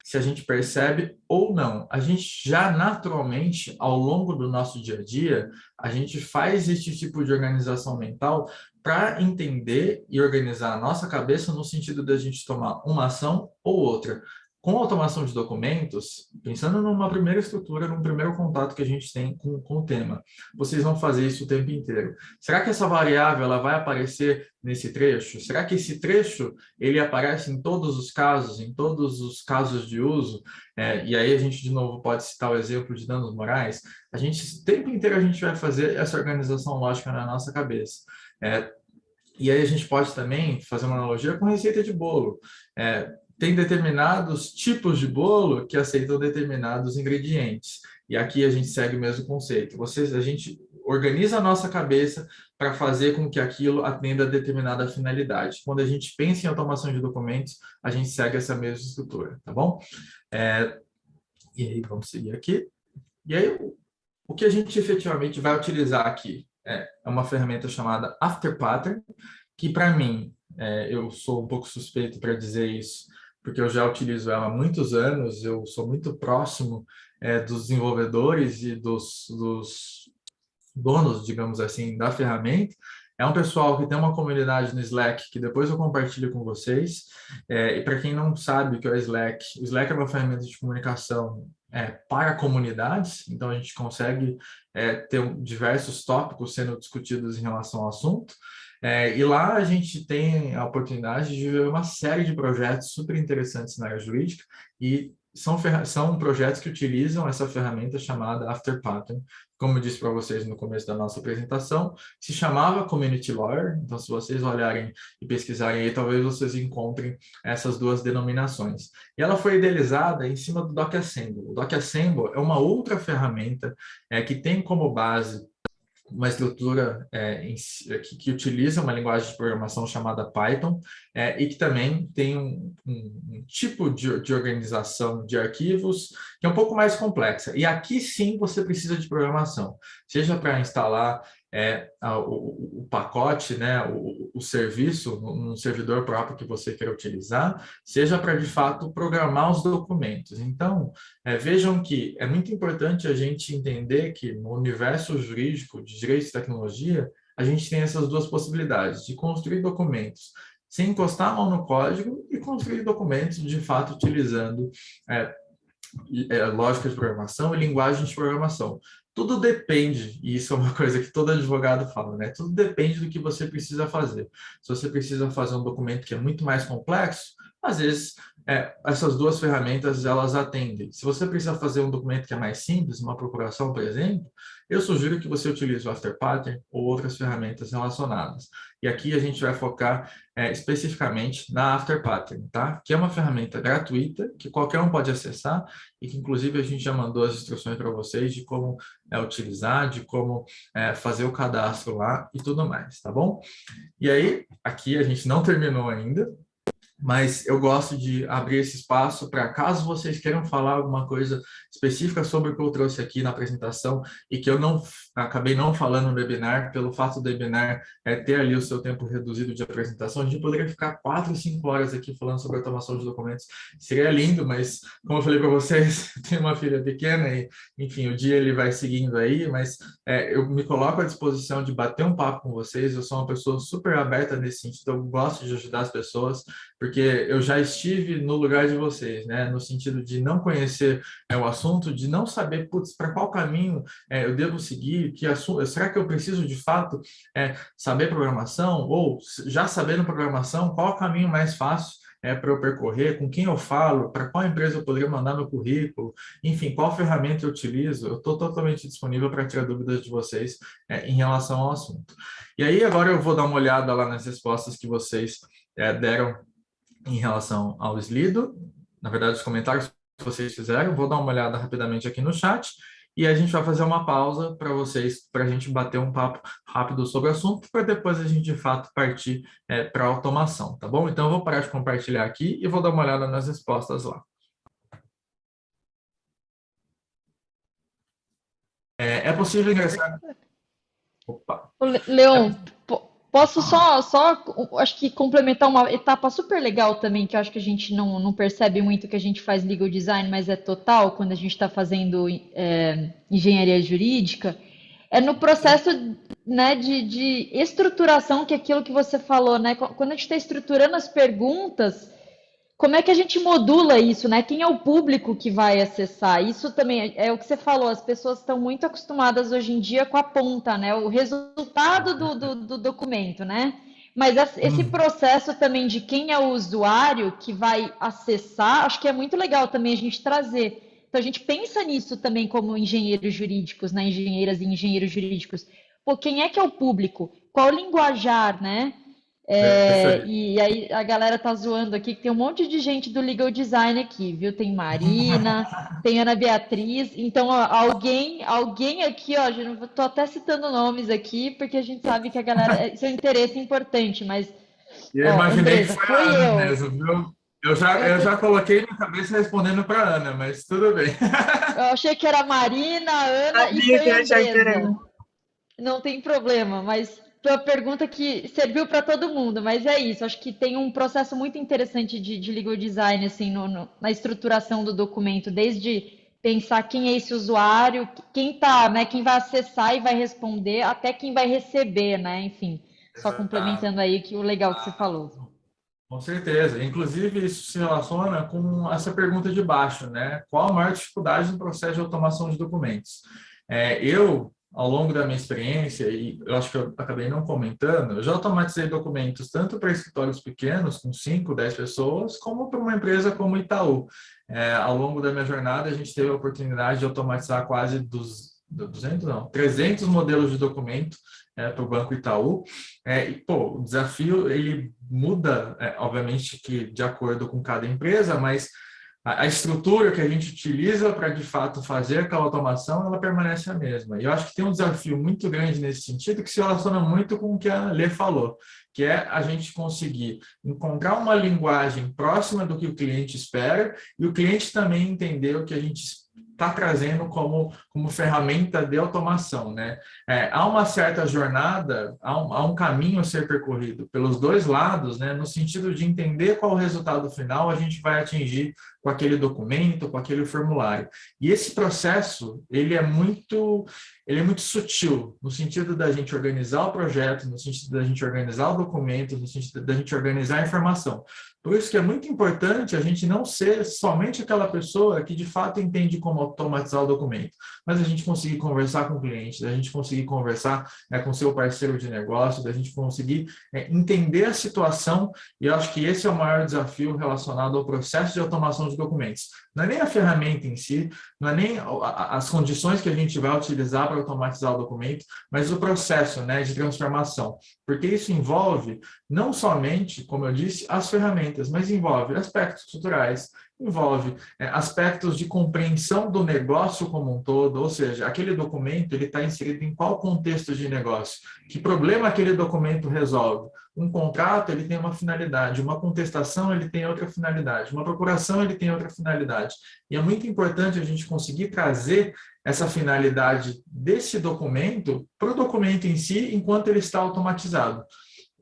Se a gente percebe ou não, a gente já naturalmente, ao longo do nosso dia a dia, a gente faz esse tipo de organização mental para entender e organizar a nossa cabeça no sentido de a gente tomar uma ação ou outra. Com a automação de documentos, pensando numa primeira estrutura, num primeiro contato que a gente tem com o tema, vocês vão fazer isso o tempo inteiro. Será que essa variável ela vai aparecer nesse trecho? Será que esse trecho ele aparece em todos os casos de uso? E aí a gente, de novo, pode citar o exemplo de danos morais. O tempo inteiro a gente vai fazer essa organização lógica na nossa cabeça. E aí a gente pode também fazer uma analogia com receita de bolo. Tem determinados tipos de bolo que aceitam determinados ingredientes. E aqui a gente segue o mesmo conceito. A gente organiza a nossa cabeça para fazer com que aquilo atenda a determinada finalidade. Quando a gente pensa em automação de documentos, a gente segue essa mesma estrutura, tá bom? E aí, vamos seguir aqui. E aí, o que a gente efetivamente vai utilizar aqui é uma ferramenta chamada Afterpattern, que para mim, eu sou um pouco suspeito para dizer isso, porque eu já utilizo ela há muitos anos, eu sou muito próximo dos desenvolvedores e dos donos, digamos assim, da ferramenta. É um pessoal que tem uma comunidade no Slack, que depois eu compartilho com vocês. E para quem não sabe o que é o Slack é uma ferramenta de comunicação para comunidades, então a gente consegue ter diversos tópicos sendo discutidos em relação ao assunto. E lá a gente tem a oportunidade de ver uma série de projetos super interessantes na área jurídica e são projetos que utilizam essa ferramenta chamada Afterpattern. Como eu disse para vocês no começo da nossa apresentação, se chamava Community Lawyer, então se vocês olharem e pesquisarem aí, talvez vocês encontrem essas duas denominações. E ela foi idealizada em cima do DocAssemble. O DocAssemble é uma outra ferramenta que tem como base uma estrutura que utiliza uma linguagem de programação chamada Python e que também tem um tipo de organização de arquivos que é um pouco mais complexa. E aqui sim você precisa de programação, seja para instalar o pacote, né, o serviço num servidor próprio que você quer utilizar, seja para, de fato, programar os documentos. Então, vejam que é muito importante a gente entender que no universo jurídico de direito e tecnologia, a gente tem essas duas possibilidades, de construir documentos sem encostar a mão no código e construir documentos, de fato, utilizando lógica de programação e linguagem de programação. Tudo depende, e isso é uma coisa que todo advogado fala, né? Tudo depende do que você precisa fazer. Se você precisa fazer um documento que é muito mais complexo, às vezes essas duas ferramentas elas atendem. Se você precisa fazer um documento que é mais simples, uma procuração, por exemplo, eu sugiro que você utilize o Afterpattern ou outras ferramentas relacionadas. E aqui a gente vai focar especificamente na Afterpattern, tá? Que é uma ferramenta gratuita que qualquer um pode acessar e que inclusive a gente já mandou as instruções para vocês de como utilizar, de como fazer o cadastro lá e tudo mais, tá bom? E aí, aqui a gente não terminou ainda, mas eu gosto de abrir esse espaço para, caso vocês queiram falar alguma coisa específica sobre o que eu trouxe aqui na apresentação e que eu acabei não falando no webinar, pelo fato do webinar ter ali o seu tempo reduzido de apresentação, a gente poderia ficar 4, 5 horas aqui falando sobre automação de documentos. Seria lindo, mas como eu falei para vocês, eu tenho uma filha pequena e, enfim, o dia ele vai seguindo aí, mas eu me coloco à disposição de bater um papo com vocês. Eu sou uma pessoa super aberta nesse sentido, eu gosto de ajudar as pessoas, porque eu já estive no lugar de vocês, né? No sentido de não conhecer o assunto, de não saber, putz, para qual caminho eu devo seguir, será que eu preciso de fato saber programação? Ou já sabendo programação, qual o caminho mais fácil para eu percorrer, com quem eu falo, para qual empresa eu poderia mandar meu currículo, enfim, qual ferramenta eu utilizo, eu estou totalmente disponível para tirar dúvidas de vocês em relação ao assunto. E aí, agora eu vou dar uma olhada lá nas respostas que vocês deram em relação ao Slido, na verdade, os comentários que vocês fizeram, vou dar uma olhada rapidamente aqui no chat, e a gente vai fazer uma pausa para vocês, para a gente bater um papo rápido sobre o assunto, para depois a gente, de fato, partir para a automação, tá bom? Então, eu vou parar de compartilhar aqui e vou dar uma olhada nas respostas lá. É possível ingressar... Opa! Leon, posso só, acho que complementar uma etapa super legal também, que eu acho que a gente não percebe muito que a gente faz legal design, mas é total quando a gente está fazendo engenharia jurídica, é no processo, né, de estruturação, que é aquilo que você falou, né? Quando a gente está estruturando as perguntas, como é que a gente modula isso, né? Quem é o público que vai acessar? Isso também é o que você falou, as pessoas estão muito acostumadas hoje em dia com a ponta, né? O resultado do documento, né? Mas esse processo também de quem é o usuário que vai acessar, acho que é muito legal também a gente trazer. Então a gente pensa nisso também como engenheiros jurídicos, né? Engenheiras e engenheiros jurídicos. Pô, quem é que é o público? Qual o linguajar, né? Perfeito. E aí a galera tá zoando aqui que tem um monte de gente do legal design aqui, viu? Tem Marina, tem Ana Beatriz. Então, ó, alguém aqui, ó, já não tô até citando nomes aqui, porque a gente sabe que a galera, isso é um interesse importante, mas, E eu ó, imaginei que Andresa, foi a foi Ana eu. mesmo, viu? Eu Eu, já, eu te- já coloquei na cabeça respondendo para a Ana, mas tudo bem. eu achei que era a Marina, a Ana e Sabia que foi ia a achar que era Andresa. eu. Não tem problema, mas foi uma pergunta que serviu para todo mundo, mas é isso. Acho que tem um processo muito interessante de legal design assim na estruturação do documento, desde pensar quem é esse usuário, quem tá, né, quem vai acessar e vai responder, até quem vai receber, né? Enfim, só Exato. complementando aí que o legal que você falou. Com certeza. Inclusive, isso se relaciona com essa pergunta de baixo, né? Qual a maior dificuldade no processo de automação de documentos? Ao longo da minha experiência, e eu acho que eu acabei não comentando, eu já automatizei documentos tanto para escritórios pequenos, com 5, 10 pessoas, como para uma empresa como Itaú. Ao longo da minha jornada, a gente teve a oportunidade de automatizar quase 200, não, 300 modelos de documento para o Banco Itaú. O desafio, ele muda, obviamente, que de acordo com cada empresa, mas a estrutura que a gente utiliza para, de fato, fazer aquela automação, ela permanece a mesma. E eu acho que tem um desafio muito grande nesse sentido, que se relaciona muito com o que a Lê falou, que é a gente conseguir encontrar uma linguagem próxima do que o cliente espera e o cliente também entender o que a gente está trazendo como ferramenta de automação, né? Há uma certa jornada, há um caminho a ser percorrido pelos dois lados, né? No sentido de entender qual o resultado final a gente vai atingir com aquele documento, com aquele formulário. E esse processo, ele é muito sutil, no sentido da gente organizar o projeto, no sentido da gente organizar o documento, no sentido da gente organizar a informação. Por isso que é muito importante a gente não ser somente aquela pessoa que de fato entende como automatizar o documento, mas a gente conseguir conversar com o cliente, a gente conseguir conversar com o seu parceiro de negócio, a gente conseguir entender a situação, e eu acho que esse é o maior desafio relacionado ao processo de automação de documentos. Não é nem a ferramenta em si, não é nem as condições que a gente vai utilizar para automatizar o documento, mas o processo, né, de transformação, porque isso envolve não somente, como eu disse, as ferramentas, mas envolve aspectos culturais, envolve aspectos de compreensão do negócio como um todo, ou seja, aquele documento ele está inserido em qual contexto de negócio, que problema aquele documento resolve. Um contrato ele tem uma finalidade, uma contestação ele tem outra finalidade, uma procuração ele tem outra finalidade. E é muito importante a gente conseguir trazer essa finalidade desse documento para o documento em si, enquanto ele está automatizado.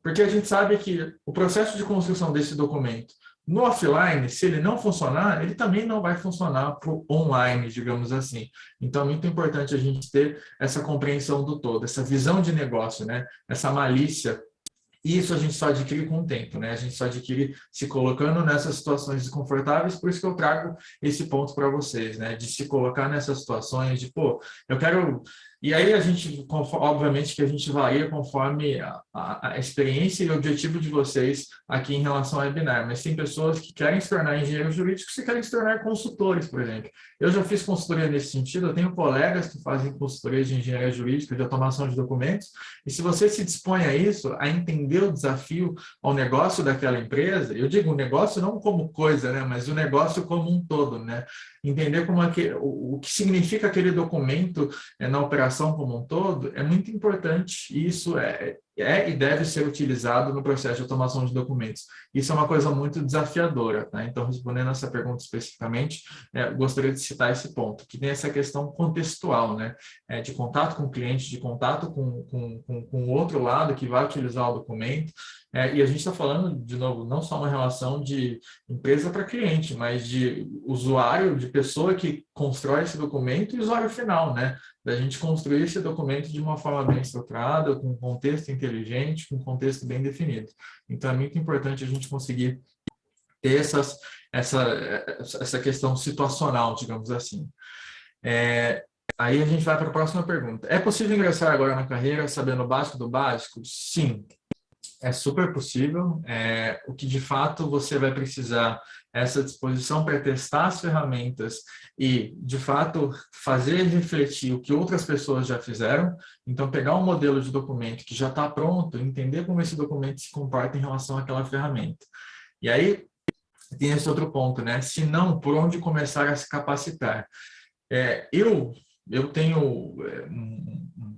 Porque a gente sabe que o processo de construção desse documento no offline, se ele não funcionar, ele também não vai funcionar para o online, digamos assim. Então, é muito importante a gente ter essa compreensão do todo, essa visão de negócio, né? Essa malícia. E isso a gente só adquire com o tempo, né? A gente só adquire se colocando nessas situações desconfortáveis, por isso que eu trago esse ponto para vocês, né? De se colocar nessas situações de, eu quero E aí a gente, obviamente que a gente varia conforme a experiência e o objetivo de vocês aqui em relação ao webinar, mas tem pessoas que querem se tornar engenheiros jurídicos e querem se tornar consultores, por exemplo. Eu já fiz consultoria nesse sentido, eu tenho colegas que fazem consultoria de engenharia jurídica, de automação de documentos, e se você se dispõe a isso, a entender o desafio ao negócio daquela empresa, eu digo o negócio não como coisa, né, mas o negócio como um todo, né? Entender como o que significa aquele documento na operação como um todo é muito importante, e isso e deve ser utilizado no processo de automação de documentos. Isso é uma coisa muito desafiadora, tá? Então, respondendo essa pergunta especificamente, gostaria de citar esse ponto, que tem essa questão contextual, né? De contato com o cliente, de contato com o outro lado que vai utilizar o documento, e a gente está falando, de novo, não só uma relação de empresa para cliente, mas de usuário, de pessoa que constrói esse documento e usuário final, né? Da gente construir esse documento de uma forma bem estruturada, com um contexto inteligente, com um contexto bem definido. Então, é muito importante a gente conseguir ter essa questão situacional, digamos assim. Aí a gente vai para a próxima pergunta. É possível ingressar agora na carreira sabendo o básico do básico? Sim. É super possível. O que de fato você vai precisar é essa disposição para testar as ferramentas e, de fato, fazer refletir o que outras pessoas já fizeram. Então, pegar um modelo de documento que já está pronto, entender como esse documento se comporta em relação àquela ferramenta. E aí, tem esse outro ponto, né? Se não, por onde começar a se capacitar? Eu tenho,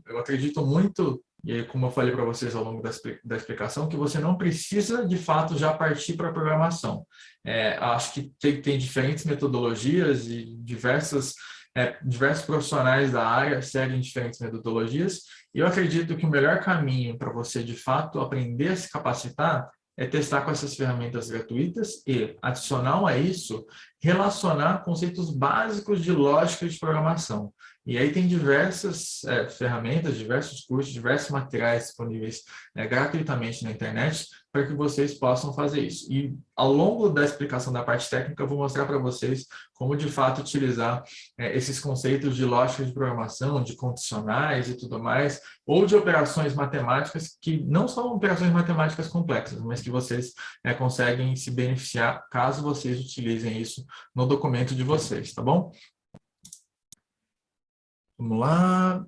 eu acredito muito, e aí, como eu falei para vocês ao longo da explicação, que você não precisa, de fato, já partir para a programação. Acho que tem diferentes metodologias e diversos profissionais da área seguem diferentes metodologias, e eu acredito que o melhor caminho para você, de fato, aprender a se capacitar é testar com essas ferramentas gratuitas e, adicional a isso, relacionar conceitos básicos de lógica de programação. E aí tem diversas ferramentas, diversos cursos, diversos materiais disponíveis gratuitamente na internet para que vocês possam fazer isso. E ao longo da explicação da parte técnica, eu vou mostrar para vocês como de fato utilizar esses conceitos de lógica de programação, de condicionais e tudo mais, ou de operações matemáticas que não são operações matemáticas complexas, mas que vocês conseguem se beneficiar caso vocês utilizem isso no documento de vocês, tá bom? Vamos lá.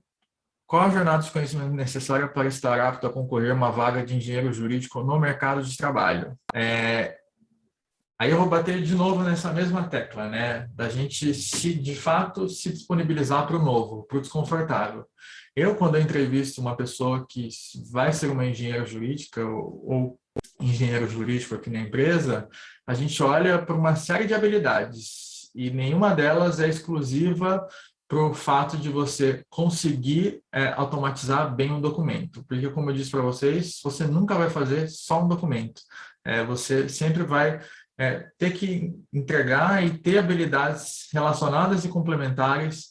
Qual a jornada de conhecimento necessária para estar apto a concorrer a uma vaga de engenheiro jurídico no mercado de trabalho? Aí eu vou bater de novo nessa mesma tecla, né? Da gente, de fato, se disponibilizar para o novo, para o desconfortável. Quando eu entrevisto uma pessoa que vai ser uma engenheira jurídica ou engenheiro jurídico aqui na empresa, a gente olha para uma série de habilidades e nenhuma delas é exclusiva para o fato de você conseguir automatizar bem um documento. Porque, como eu disse para vocês, você nunca vai fazer só um documento. Você sempre vai ter que entregar e ter habilidades relacionadas e complementares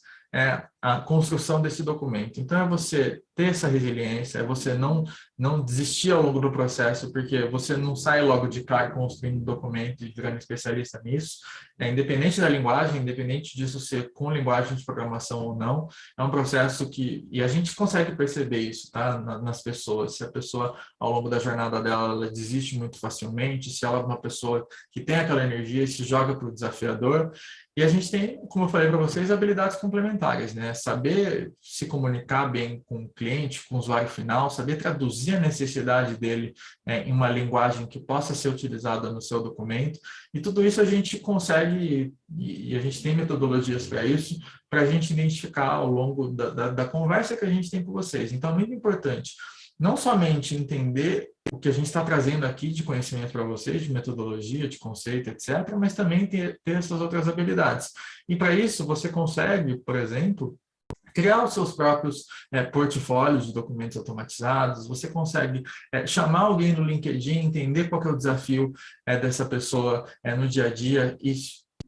à construção desse documento. Então, é você ter essa resiliência, é você não desistir ao longo do processo, porque você não sai logo de cara construindo documento e virando especialista nisso. Independente da linguagem, independente disso ser com linguagem de programação ou não, é um processo e a gente consegue perceber isso, tá? Nas pessoas. Se a pessoa, ao longo da jornada dela, ela desiste muito facilmente, se ela é uma pessoa que tem aquela energia e se joga para o desafiador. E a gente tem, como eu falei para vocês, habilidades complementares, né? Saber se comunicar bem com o cliente, com o usuário final, saber traduzir a necessidade dele em uma linguagem que possa ser utilizada no seu documento. E tudo isso a gente consegue, e a gente tem metodologias para isso, para a gente identificar ao longo da conversa que a gente tem com vocês. Então, é muito importante não somente entender o que a gente está trazendo aqui de conhecimento para vocês, de metodologia, de conceito, etc., mas também ter essas outras habilidades. E para isso, você consegue, por exemplo, criar os seus próprios portfólios de documentos automatizados, você consegue chamar alguém no LinkedIn, entender qual que é o desafio dessa pessoa no dia a dia e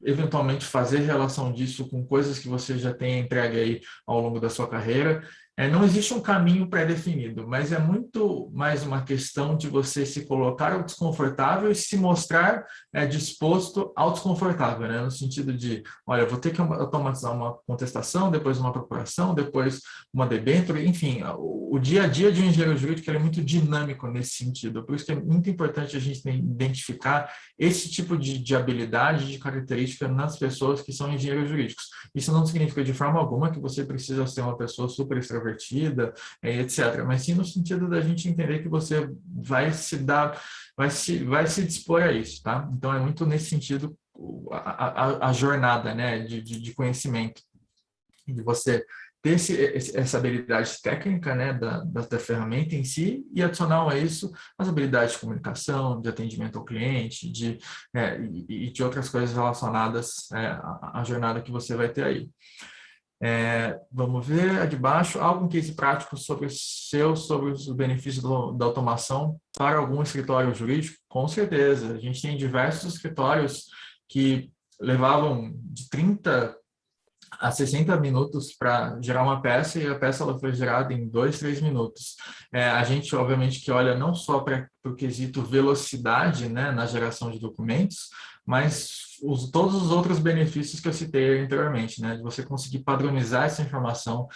eventualmente fazer relação disso com coisas que você já tem entregue aí ao longo da sua carreira. não existe um caminho pré-definido, mas é muito mais uma questão de você se colocar ao desconfortável e se mostrar disposto ao desconfortável, né? No sentido de, olha, eu vou ter que automatizar uma contestação, depois uma procuração, depois uma debênture, enfim, o dia a dia de um engenheiro jurídico ele é muito dinâmico nesse sentido, por isso que é muito importante a gente identificar esse tipo de habilidade, de característica nas pessoas que são engenheiros jurídicos. Isso não significa de forma alguma que você precisa ser uma pessoa super extrovertida, etc. Mas sim no sentido da gente entender que você vai se dar, vai se dispor a isso, tá? Então é muito nesse sentido a jornada, né, de conhecimento, de você ter essa habilidade técnica, né, da ferramenta em si, e adicional a isso as habilidades de comunicação, de atendimento ao cliente, e de outras coisas relacionadas à jornada que você vai ter aí. Vamos ver a de baixo, algum case prático sobre os benefícios da automação para algum escritório jurídico? Com certeza, a gente tem diversos escritórios que levavam de 30 a 60 minutos para gerar uma peça e a peça ela foi gerada em 2, 3 minutos. A gente, obviamente, que olha não só para o quesito velocidade, né, na geração de documentos, mas todos os outros benefícios que eu citei anteriormente, né, de você conseguir padronizar essa informação,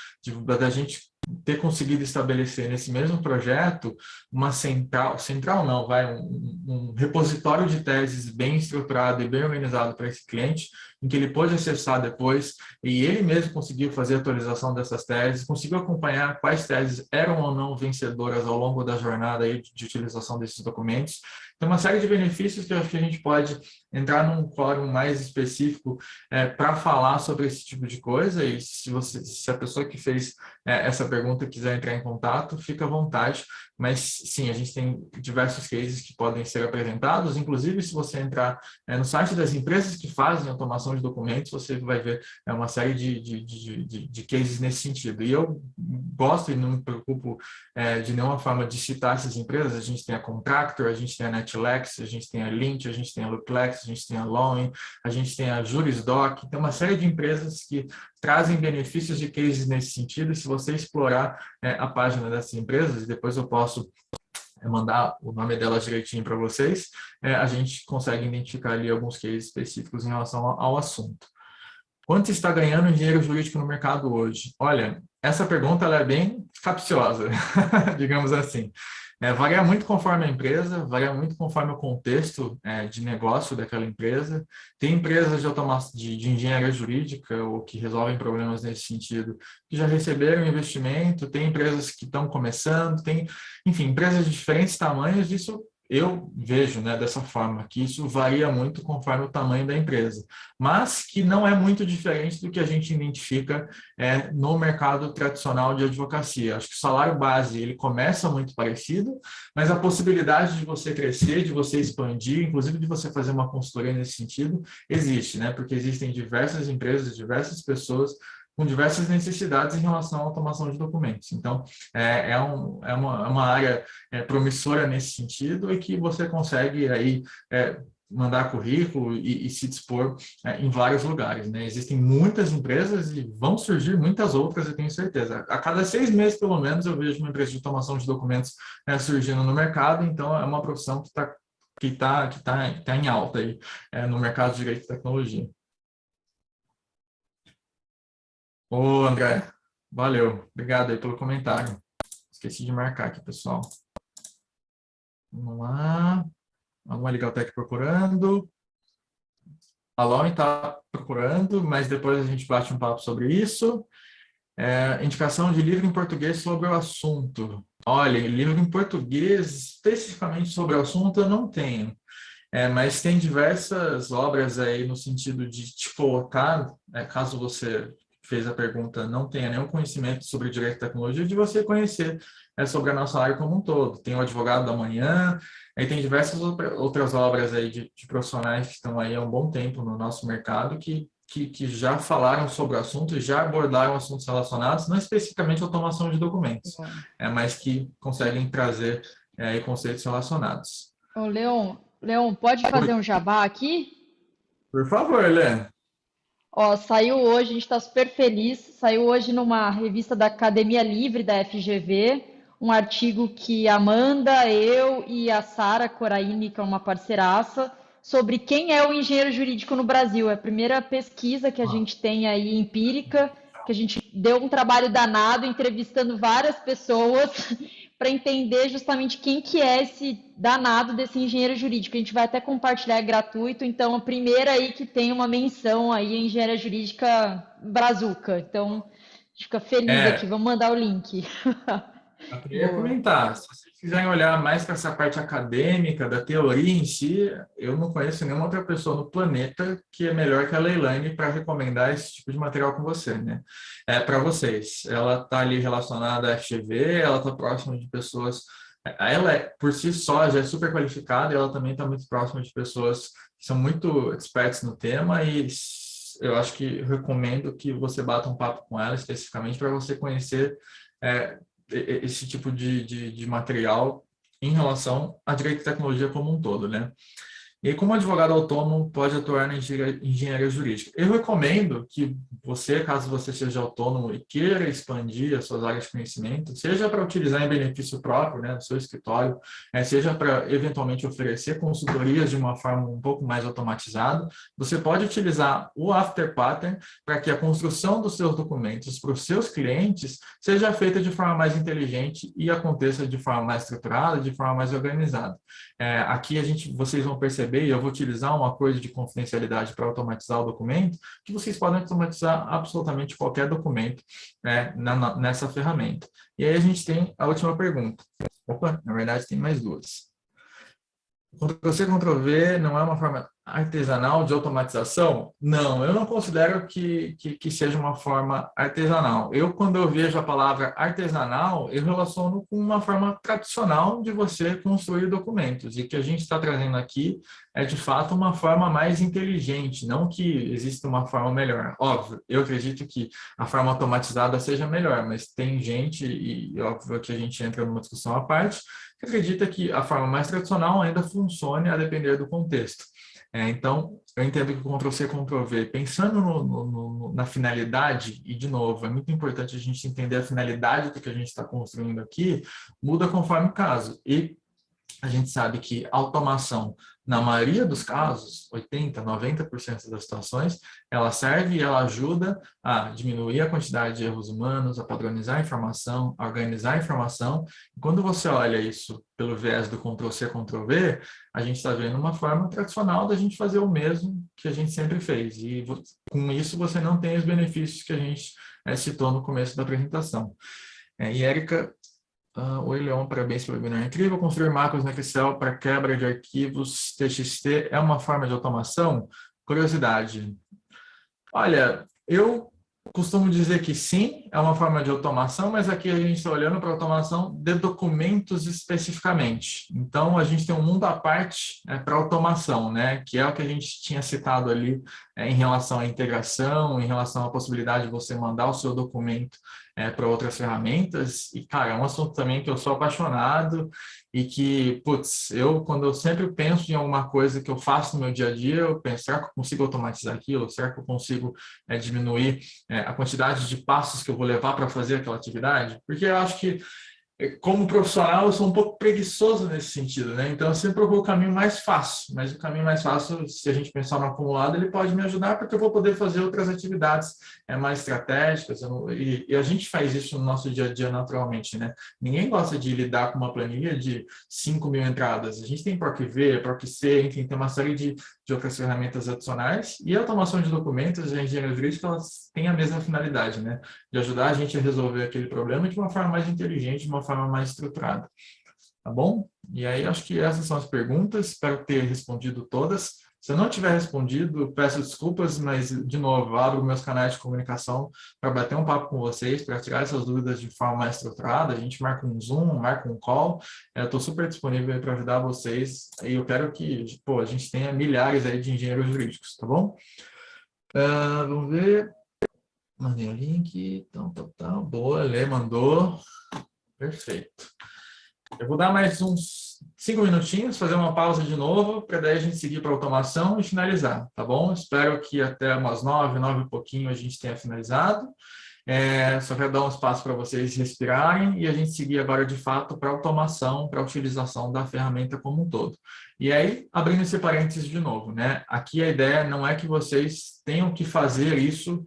da gente ter conseguido estabelecer nesse mesmo projeto uma central não, um repositório de teses bem estruturado e bem organizado para esse cliente, em que ele pôde acessar depois e ele mesmo conseguiu fazer a atualização dessas teses, conseguiu acompanhar quais teses eram ou não vencedoras ao longo da jornada aí de utilização desses documentos. Tem uma série de benefícios que eu acho que a gente pode entrar num fórum mais específico para falar sobre esse tipo de coisa, e se a pessoa que fez essa pergunta quiser entrar em contato, fica à vontade, mas sim, a gente tem diversos cases que podem ser apresentados, inclusive se você entrar no site das empresas que fazem automação de documentos, você vai ver uma série de cases nesse sentido. E eu gosto e não me preocupo de nenhuma forma de citar essas empresas. A gente tem a Contractor, a gente tem a Netlex, a gente tem a Lynch, a gente tem a Luplex, a gente tem a Lowen, a gente tem a Jurisdoc, tem uma série de empresas que trazem benefícios de cases nesse sentido, e se você explorar a página dessas empresas, e depois eu posso mandar o nome delas direitinho para vocês, a gente consegue identificar ali alguns cases específicos em relação ao assunto. Quanto está ganhando engenheiro jurídico no mercado hoje? Olha, essa pergunta ela é bem capciosa, digamos assim. Varia muito conforme a empresa, varia muito conforme o contexto de negócio daquela empresa. Tem empresas de engenharia jurídica ou que resolvem problemas nesse sentido, que já receberam investimento, tem empresas que estão começando, enfim, empresas de diferentes tamanhos. Isso eu vejo, né, dessa forma, que isso varia muito conforme o tamanho da empresa, mas que não é muito diferente do que a gente identifica no mercado tradicional de advocacia. Acho que o salário base ele começa muito parecido, mas a possibilidade de você crescer, de você expandir, inclusive de você fazer uma consultoria nesse sentido, existe, né? Porque existem diversas empresas, diversas pessoas com diversas necessidades em relação à automação de documentos. Então, é uma área promissora nesse sentido e que você consegue aí mandar currículo e se dispor em vários lugares, né? Existem muitas empresas e vão surgir muitas outras, eu tenho certeza. A cada 6 meses, pelo menos, eu vejo uma empresa de automação de documentos surgindo no mercado, então é uma profissão que tá em alta aí, no mercado de direito e tecnologia. Ô, André, valeu. Obrigado aí pelo comentário. Esqueci de marcar aqui, pessoal. Vamos lá. Alguma Legaltech procurando. A Lauren está procurando, mas depois a gente bate um papo sobre isso. Indicação de livro em português sobre o assunto. Olha, livro em português especificamente sobre o assunto eu não tenho. Mas tem diversas obras aí no sentido de te colocar, caso você fez a pergunta, não tenha nenhum conhecimento sobre direito e tecnologia, de você conhecer sobre a nossa área como um todo. Tem o Advogado da Manhã, aí tem diversas outras obras aí de profissionais que estão aí há um bom tempo no nosso mercado que já falaram sobre o assunto, já abordaram assuntos relacionados, não especificamente automação de documentos, mas que conseguem trazer conceitos relacionados. Ô, Leon, pode fazer um jabá aqui? Por favor, Lê. Ó, saiu hoje, a gente está super feliz. Saiu hoje numa revista da Academia Livre da FGV, um artigo que a Amanda, eu e a Sara Coraini, que é uma parceiraça, sobre quem é o engenheiro jurídico no Brasil. É a primeira pesquisa que a Ah, gente tem aí empírica, que a gente deu um trabalho danado entrevistando várias pessoas para entender justamente quem que é esse danado desse engenheiro jurídico. A gente vai até compartilhar, é gratuito, então a primeira aí que tem uma menção aí em engenharia jurídica brazuca. Então, a gente fica feliz aqui, É, vamos mandar o link. eu queria Boa. comentar, se vocês quiserem olhar mais para essa parte acadêmica, da teoria em si, eu não conheço nenhuma outra pessoa no planeta que é melhor que a Leilani para recomendar esse tipo de material com você, né? Para vocês. Ela está ali relacionada à FGV, ela está próxima de pessoas. Ela, por si só, já é super qualificada e ela também está muito próxima de pessoas que são muito experts no tema e eu acho que eu recomendo que você bata um papo com ela especificamente para você conhecer. é, esse tipo de material em relação à direito e tecnologia como um todo, né? E aí, como advogado autônomo pode atuar na engenharia jurídica? Eu recomendo que você, caso você seja autônomo e queira expandir as suas áreas de conhecimento, seja para utilizar em benefício próprio, né, no seu escritório, seja para eventualmente oferecer consultorias de uma forma um pouco mais automatizada, você pode utilizar o After Pattern para que a construção dos seus documentos para os seus clientes seja feita de forma mais inteligente e aconteça de forma mais estruturada, de forma mais organizada. Aqui vocês vão perceber, e eu vou utilizar um acordo de confidencialidade para automatizar o documento, que vocês podem automatizar absolutamente qualquer documento, né, nessa ferramenta. E aí a gente tem a última pergunta. Opa, na verdade tem mais duas. Ctrl-C, Ctrl-V não é uma forma artesanal de automatização? Não, eu não considero que seja uma forma artesanal. Quando eu vejo a palavra artesanal, eu relaciono com uma forma tradicional de você construir documentos. E o que a gente está trazendo aqui é, de fato, uma forma mais inteligente, não que exista uma forma melhor. Óbvio, eu acredito que a forma automatizada seja melhor, mas tem gente, e óbvio que a gente entra numa discussão à parte, que acredita que a forma mais tradicional ainda funcione a depender do contexto. Então, eu entendo que o Ctrl-C, Ctrl-V, pensando na finalidade, e de novo, é muito importante a gente entender a finalidade do que a gente está construindo aqui, muda conforme o caso. E a gente sabe que automação, na maioria dos casos, 80%, 90% das situações, ela serve e ela ajuda a diminuir a quantidade de erros humanos, a padronizar a informação, a organizar a informação. E quando você olha isso pelo viés do Ctrl-C, Ctrl-V, a gente está vendo uma forma tradicional da gente fazer o mesmo que a gente sempre fez. E com isso você não tem os benefícios que a gente citou no começo da apresentação. E, Érica, oi, Leon, parabéns pelo webinar incrível. Construir macros no Excel para quebra de arquivos TXT é uma forma de automação? Curiosidade. Olha, eu costumo dizer que sim, é uma forma de automação, mas aqui a gente está olhando para a automação de documentos especificamente. Então, a gente tem um mundo à parte para automação, né? Que é o que a gente tinha citado ali em relação à integração, em relação à possibilidade de você mandar o seu documento para outras ferramentas. E, cara, é um assunto também que eu sou apaixonado e que, putz, quando eu sempre penso em alguma coisa que eu faço no meu dia a dia, eu penso, será que eu consigo automatizar aquilo? Será que eu consigo diminuir a quantidade de passos que eu vou levar para fazer aquela atividade? Porque eu acho que como profissional, eu sou um pouco preguiçoso nesse sentido, né? Então, eu sempre procuro o caminho mais fácil, mas o caminho mais fácil, se a gente pensar no acumulado, ele pode me ajudar porque eu vou poder fazer outras atividades mais estratégicas, e a gente faz isso no nosso dia a dia naturalmente, né? Ninguém gosta de lidar com uma planilha de 5.000 entradas. A gente tem PROC-V, PROC-C, enfim, tem uma série de outras ferramentas adicionais, e a automação de documentos e a engenharia jurídica, elas têm a mesma finalidade, né? De ajudar a gente a resolver aquele problema de uma forma mais inteligente, de uma forma mais estruturada, tá bom? E aí, acho que essas são as perguntas, espero ter respondido todas. Se eu não tiver respondido, peço desculpas, mas, de novo, abro meus canais de comunicação para bater um papo com vocês, para tirar essas dúvidas de forma mais estruturada. A gente marca um Zoom, marca um call. Eu estou super disponível para ajudar vocês e eu quero que, pô, a gente tenha milhares aí de engenheiros jurídicos, tá bom? Vamos ver. Mandei o link. Então, boa, Lê mandou. Perfeito. Eu vou dar mais uns 5 minutinhos, fazer uma pausa de novo, para daí a gente seguir para automação e finalizar, tá bom? Espero que até umas 9, 9 e pouquinho a gente tenha finalizado. Só quero dar um espaço para vocês respirarem e a gente seguir agora de fato para automação, para a utilização da ferramenta como um todo. E aí, abrindo esse parênteses de novo, né? Aqui a ideia não é que vocês tenham que fazer isso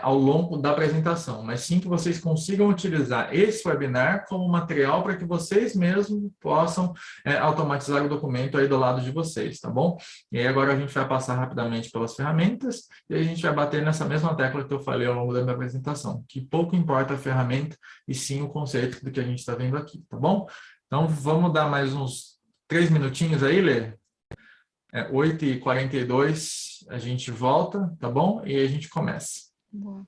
ao longo da apresentação, mas sim que vocês consigam utilizar esse webinar como material para que vocês mesmos possam automatizar o documento aí do lado de vocês, tá bom? E aí agora a gente vai passar rapidamente pelas ferramentas e a gente vai bater nessa mesma tecla que eu falei ao longo da minha apresentação, que pouco importa a ferramenta e sim o conceito do que a gente está vendo aqui, tá bom? Então, vamos dar mais uns 3 minutinhos aí, Lê? 8h42 a gente volta, tá bom? E aí a gente começa. Boa.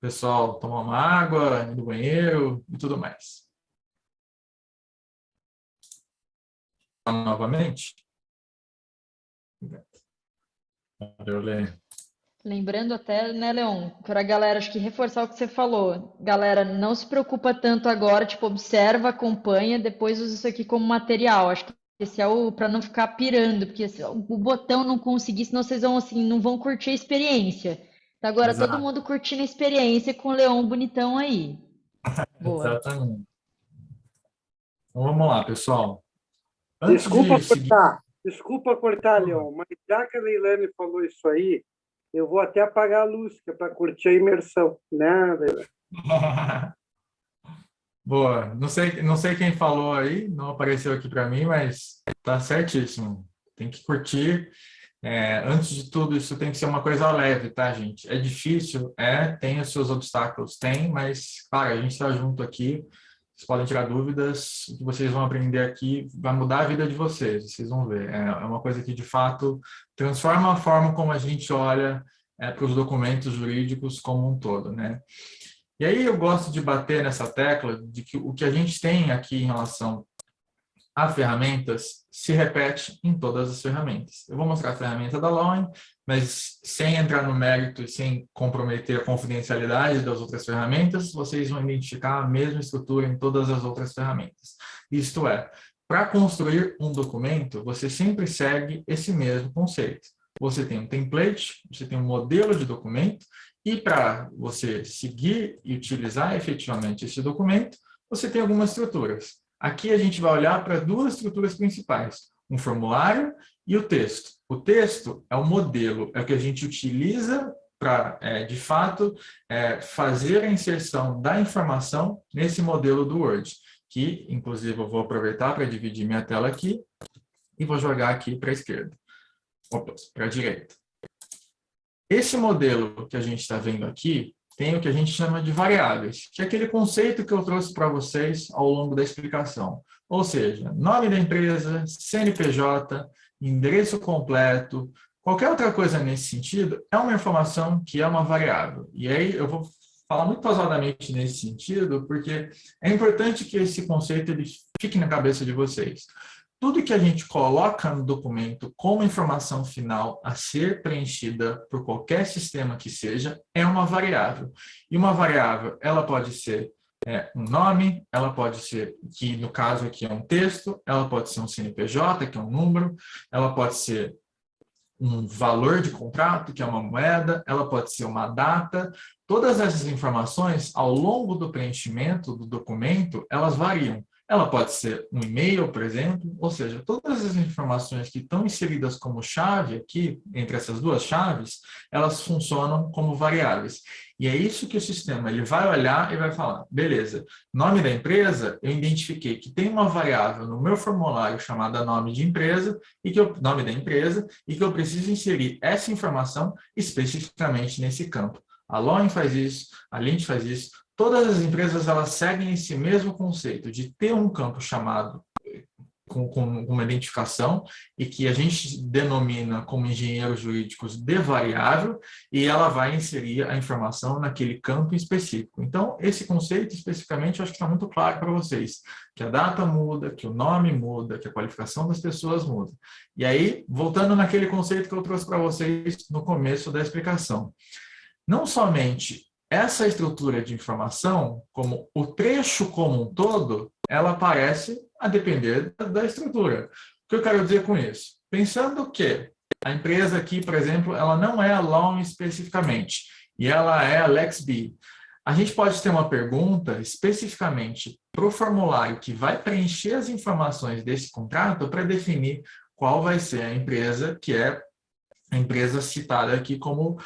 Pessoal, tomar uma água, ir no banheiro e tudo mais. Novamente. Valeu, Lê. Lembrando até, né, Leon, para a galera, acho que reforçar o que você falou. Galera, não se preocupa tanto agora, tipo, observa, acompanha, depois usa isso aqui como material. Acho que esse é o para não ficar pirando, porque se o botão não conseguir, senão vocês vão assim, não vão curtir a experiência. Então agora todo Exato. mundo curtindo a experiência com o Leon bonitão aí. Boa. Exatamente. Então vamos lá, pessoal. Antes Desculpa de seguir. desculpa cortar, Leon, mas já que a Leilane falou isso aí, eu vou até apagar a luz, que é para curtir a imersão, né, Leilane? Boa. Não sei quem falou aí, não apareceu aqui para mim, mas tá certíssimo. Tem que curtir. Antes de tudo, isso tem que ser uma coisa leve, tá, gente? É difícil, tem os seus obstáculos, tem, mas, claro, a gente está junto aqui. Vocês podem tirar dúvidas, o que vocês vão aprender aqui vai mudar a vida de vocês, vocês vão ver. É uma coisa que, de fato, transforma a forma como a gente olha para os documentos jurídicos como um todo, né? E aí eu gosto de bater nessa tecla de que o que a gente tem aqui em relação a ferramentas se repete em todas as ferramentas. Eu vou mostrar a ferramenta da Loin, mas sem entrar no mérito e sem comprometer a confidencialidade das outras ferramentas, vocês vão identificar a mesma estrutura em todas as outras ferramentas. Isto é, para construir um documento, você sempre segue esse mesmo conceito. Você tem um template, você tem um modelo de documento, e para você seguir e utilizar efetivamente esse documento, você tem algumas estruturas. Aqui a gente vai olhar para duas estruturas principais, um formulário e o texto. O texto é o modelo, é o que a gente utiliza para, de fato, fazer a inserção da informação nesse modelo do Word, que, inclusive, eu vou aproveitar para dividir minha tela aqui e vou jogar aqui para a esquerda, para a direita. Esse modelo que a gente está vendo aqui tem o que a gente chama de variáveis, que é aquele conceito que eu trouxe para vocês ao longo da explicação. Ou seja, nome da empresa, CNPJ, endereço completo, qualquer outra coisa nesse sentido é uma informação que é uma variável. E aí eu vou falar muito pausadamente nesse sentido, porque é importante que esse conceito ele fique na cabeça de vocês. Tudo que a gente coloca no documento como informação final a ser preenchida por qualquer sistema que seja, é uma variável. E uma variável, ela pode ser um nome, ela pode ser, que no caso aqui é um texto, ela pode ser um CNPJ, que é um número, ela pode ser um valor de contrato, que é uma moeda, ela pode ser uma data. Todas essas informações, ao longo do preenchimento do documento, elas variam. Ela pode ser um e-mail, por exemplo, ou seja, todas as informações que estão inseridas como chave aqui, entre essas duas chaves, elas funcionam como variáveis. E é isso que o sistema ele vai olhar e vai falar, beleza, nome da empresa, eu identifiquei que tem uma variável no meu formulário chamada nome de empresa, nome da empresa, e que eu preciso inserir essa informação especificamente nesse campo. A Loin faz isso, a Lint faz isso. Todas as empresas elas seguem esse mesmo conceito de ter um campo chamado com uma identificação e que a gente denomina como engenheiros jurídicos de variável e ela vai inserir a informação naquele campo específico. Então, esse conceito especificamente eu acho que está muito claro para vocês, que a data muda, que o nome muda, que a qualificação das pessoas muda. E aí, voltando naquele conceito que eu trouxe para vocês no começo da explicação, não somente essa estrutura de informação, como o trecho como um todo, ela aparece a depender da estrutura. O que eu quero dizer com isso? Pensando que a empresa aqui, por exemplo, ela não é a Loan especificamente, e ela é a LexB. A gente pode ter uma pergunta especificamente para o formulário que vai preencher as informações desse contrato para definir qual vai ser a empresa que é a empresa citada aqui como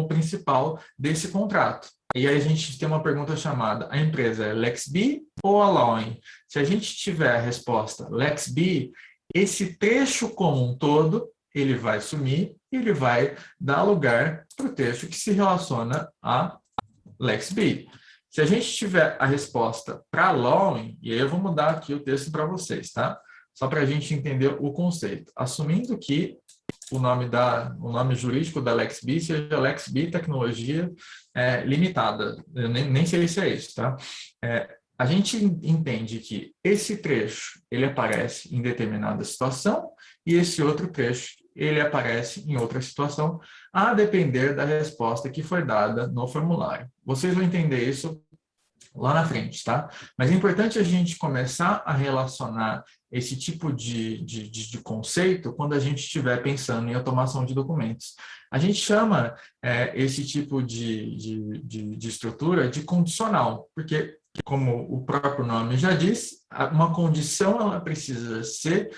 principal desse contrato. E aí a gente tem uma pergunta chamada, a empresa é LexB ou a Loan? Se a gente tiver a resposta LexB, esse trecho como um todo, ele vai sumir e ele vai dar lugar para o trecho que se relaciona a LexB. Se a gente tiver a resposta para Loan, e aí eu vou mudar aqui o texto para vocês, tá? Só para a gente entender o conceito. Assumindo que o nome jurídico da LexB seja LexB Tecnologia Limitada. Eu nem sei se é isso, tá? A gente entende que esse trecho, ele aparece em determinada situação e esse outro trecho, ele aparece em outra situação, a depender da resposta que foi dada no formulário. Vocês vão entender isso lá na frente, tá? Mas é importante a gente começar a relacionar esse tipo de conceito quando a gente estiver pensando em automação de documentos. A gente chama esse tipo de estrutura de condicional, porque, como o próprio nome já diz, uma condição ela precisa ser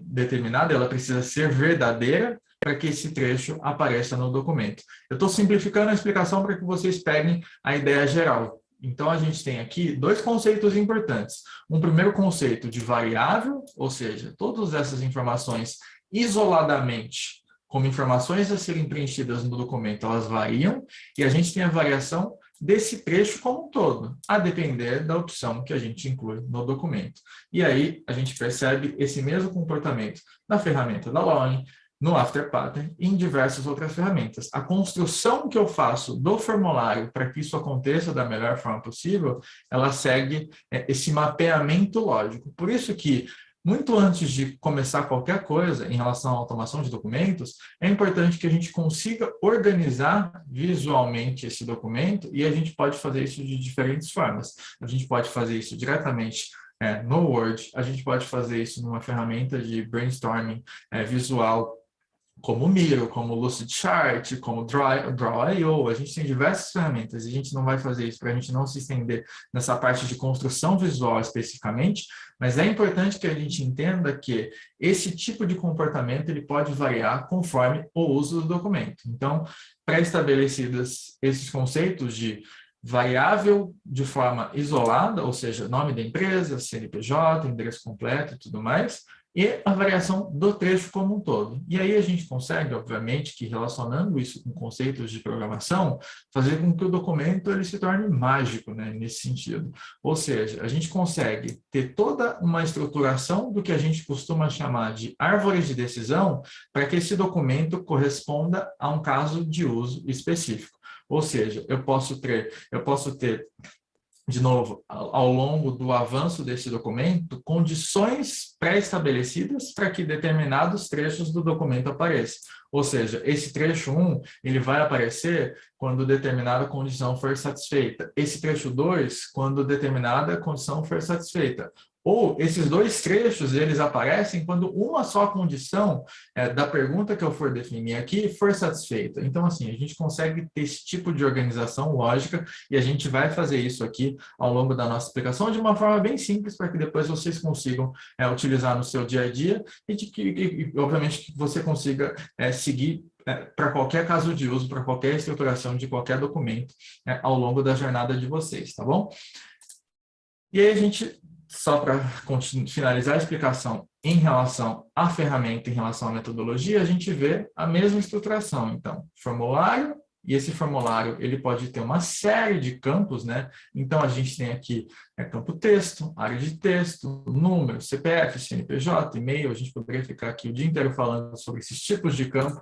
determinada, ela precisa ser verdadeira para que esse trecho apareça no documento. Eu estou simplificando a explicação para que vocês peguem a ideia geral. Então, a gente tem aqui dois conceitos importantes. Um primeiro conceito de variável, ou seja, todas essas informações isoladamente, como informações a serem preenchidas no documento, elas variam, e a gente tem a variação desse trecho como um todo, a depender da opção que a gente inclui no documento. E aí, a gente percebe esse mesmo comportamento na ferramenta da Loan, no Afterpattern e em diversas outras ferramentas. A construção que eu faço do formulário para que isso aconteça da melhor forma possível, ela segue esse mapeamento lógico. Por isso que, muito antes de começar qualquer coisa em relação à automação de documentos, é importante que a gente consiga organizar visualmente esse documento e a gente pode fazer isso de diferentes formas. A gente pode fazer isso diretamente no Word, a gente pode fazer isso numa ferramenta de brainstorming visual, como o Miro, como o Lucidchart, como o Draw.io, a gente tem diversas ferramentas e a gente não vai fazer isso para a gente não se estender nessa parte de construção visual especificamente, mas é importante que a gente entenda que esse tipo de comportamento ele pode variar conforme o uso do documento. Então, pré-estabelecidos esses conceitos de variável de forma isolada, ou seja, nome da empresa, CNPJ, endereço completo e tudo mais, e a variação do trecho como um todo. E aí a gente consegue, obviamente, que relacionando isso com conceitos de programação, fazer com que o documento ele se torne mágico, né, nesse sentido. Ou seja, a gente consegue ter toda uma estruturação do que a gente costuma chamar de árvore de decisão para que esse documento corresponda a um caso de uso específico. Ou seja, eu posso ter de novo, ao longo do avanço desse documento, condições pré-estabelecidas para que determinados trechos do documento apareçam. Ou seja, esse trecho 1, ele vai aparecer quando determinada condição for satisfeita. Esse trecho 2, quando determinada condição for satisfeita. Ou esses dois trechos, eles aparecem quando uma só condição da pergunta que eu for definir aqui for satisfeita. Então, assim, a gente consegue ter esse tipo de organização lógica e a gente vai fazer isso aqui ao longo da nossa explicação de uma forma bem simples para que depois vocês consigam utilizar no seu dia a dia e obviamente, que você consiga seguir para qualquer caso de uso, para qualquer estruturação de qualquer documento ao longo da jornada de vocês, tá bom? E aí a gente, só para finalizar a explicação em relação à ferramenta, em relação à metodologia, a gente vê a mesma estruturação. Então, formulário, e esse formulário ele pode ter uma série de campos, né? Então, a gente tem aqui campo texto, área de texto, número, CPF, CNPJ, e-mail. A gente poderia ficar aqui o dia inteiro falando sobre esses tipos de campo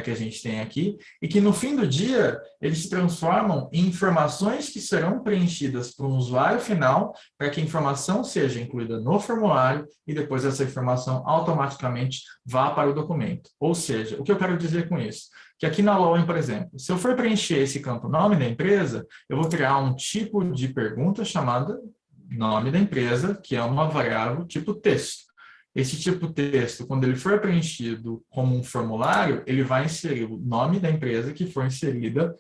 que a gente tem aqui, e que no fim do dia eles se transformam em informações que serão preenchidas por um usuário final para que a informação seja incluída no formulário e depois essa informação automaticamente vá para o documento. Ou seja, o que eu quero dizer com isso? Que aqui na Loen, por exemplo, se eu for preencher esse campo nome da empresa, eu vou criar um tipo de pergunta chamada nome da empresa, que é uma variável tipo texto. Esse tipo texto, quando ele for preenchido como um formulário, ele vai inserir o nome da empresa que for inserida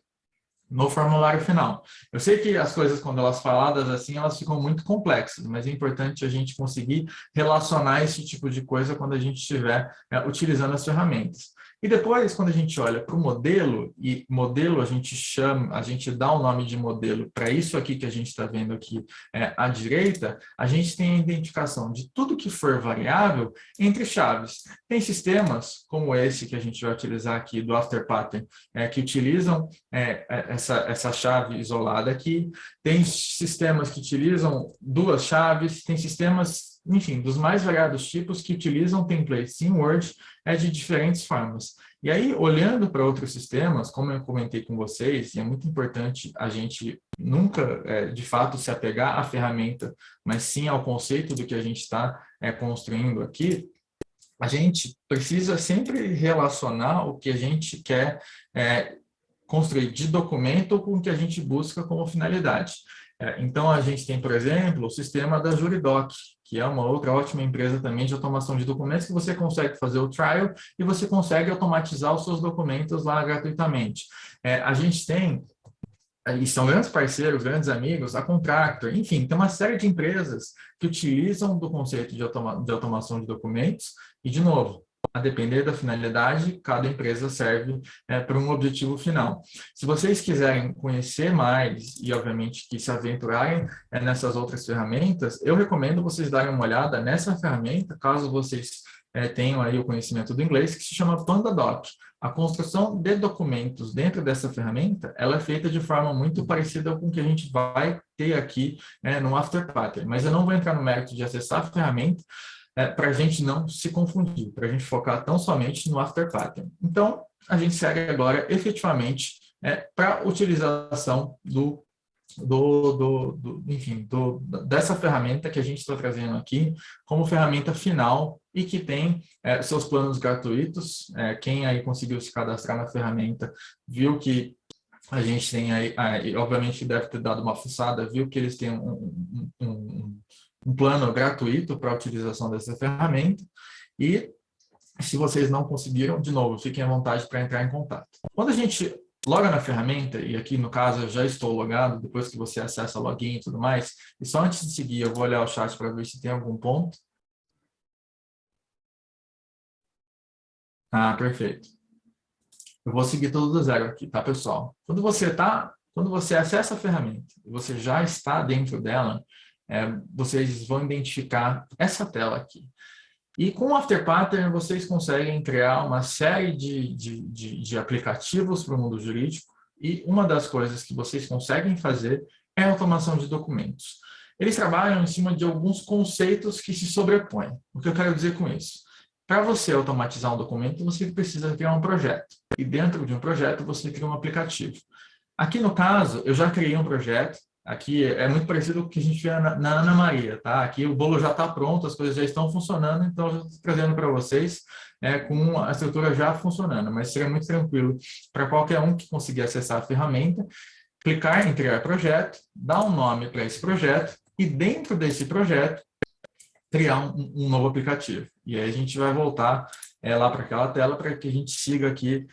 no formulário final. Eu sei que as coisas, quando elas faladas assim, elas ficam muito complexas, mas é importante a gente conseguir relacionar esse tipo de coisa quando a gente estiver utilizando as ferramentas. E depois, quando a gente olha para o modelo, e modelo a gente dá o nome de modelo para isso aqui que a gente está vendo aqui à direita, a gente tem a identificação de tudo que for variável entre chaves. Tem sistemas, como esse que a gente vai utilizar aqui, do After Pattern, que utilizam essa chave isolada aqui, tem sistemas que utilizam duas chaves, tem sistemas, enfim, dos mais variados tipos que utilizam templates em Word de diferentes formas. E aí, olhando para outros sistemas, como eu comentei com vocês, e é muito importante a gente nunca, de fato, se apegar à ferramenta, mas sim ao conceito do que a gente está construindo aqui, a gente precisa sempre relacionar o que a gente quer construir de documento com o que a gente busca como finalidade. Então, a gente tem, por exemplo, o sistema da Juridoc, que é uma outra ótima empresa também de automação de documentos, que você consegue fazer o trial e você consegue automatizar os seus documentos lá gratuitamente. A gente tem, e são grandes parceiros, grandes amigos, a Contractor, enfim, tem uma série de empresas que utilizam do conceito de automação de documentos, e, de novo, a depender da finalidade, cada empresa serve para um objetivo final. Se vocês quiserem conhecer mais e, obviamente, que se aventurarem nessas outras ferramentas, eu recomendo vocês darem uma olhada nessa ferramenta, caso vocês tenham aí o conhecimento do inglês, que se chama PandaDoc. A construção de documentos dentro dessa ferramenta, ela é feita de forma muito parecida com o que a gente vai ter aqui no After Pattern, mas eu não vou entrar no mérito de acessar a ferramenta, para a gente não se confundir, para a gente focar tão somente no After Pattern. Então, a gente segue agora efetivamente para a utilização dessa ferramenta que a gente está trazendo aqui como ferramenta final e que tem seus planos gratuitos. Quem aí conseguiu se cadastrar na ferramenta viu que a gente tem aí, obviamente deve ter dado uma fuçada, viu que eles têm um plano gratuito para a utilização dessa ferramenta, e se vocês não conseguiram, de novo, fiquem à vontade para entrar em contato. Quando a gente loga na ferramenta, e aqui no caso eu já estou logado, depois que você acessa login e tudo mais, e só antes de seguir eu vou olhar o chat para ver se tem algum ponto. Ah, perfeito. Eu vou seguir tudo do zero aqui, tá, pessoal? Quando você acessa a ferramenta e você já está dentro dela, vocês vão identificar essa tela aqui. E com o After Pattern, vocês conseguem criar uma série de aplicativos para o mundo jurídico, e uma das coisas que vocês conseguem fazer é a automação de documentos. Eles trabalham em cima de alguns conceitos que se sobrepõem. O que eu quero dizer com isso? Para você automatizar um documento, você precisa criar um projeto. E dentro de um projeto, você cria um aplicativo. Aqui no caso, eu já criei um projeto. Aqui é muito parecido com o que a gente vê na Ana Maria, tá? Aqui o bolo já está pronto, as coisas já estão funcionando, então eu já estou trazendo para vocês com a estrutura já funcionando, mas seria muito tranquilo para qualquer um que conseguir acessar a ferramenta, clicar em criar projeto, dar um nome para esse projeto e dentro desse projeto criar um novo aplicativo. E aí a gente vai voltar lá para aquela tela para que a gente siga aqui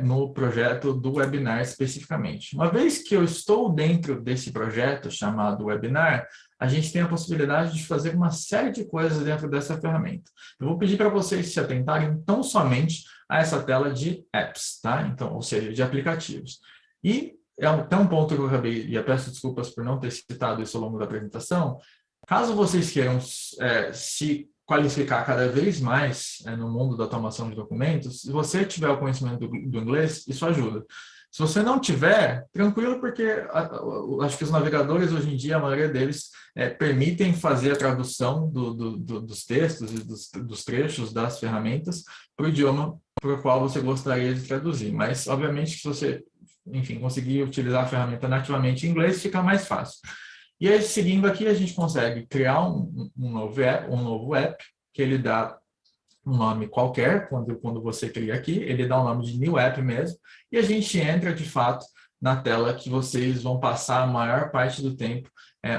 no projeto do webinar especificamente. Uma vez que eu estou dentro desse projeto chamado webinar, a gente tem a possibilidade de fazer uma série de coisas dentro dessa ferramenta. Eu vou pedir para vocês se atentarem tão somente a essa tela de apps, tá? Então, ou seja, de aplicativos. E até um ponto que eu acabei, e eu peço desculpas por não ter citado isso ao longo da apresentação, caso vocês queiram se qualificar cada vez mais no mundo da automação de documentos, se você tiver o conhecimento do inglês, isso ajuda. Se você não tiver, tranquilo, porque acho que os navegadores hoje em dia, a maioria deles permitem fazer a tradução dos textos e dos trechos das ferramentas para o idioma para o qual você gostaria de traduzir. Mas, obviamente, se você, enfim, conseguir utilizar a ferramenta nativamente em inglês, fica mais fácil. E aí, seguindo aqui, a gente consegue criar um novo app, que ele dá um nome qualquer, quando você cria aqui, ele dá o nome de New App mesmo, e a gente entra, de fato, na tela que vocês vão passar a maior parte do tempo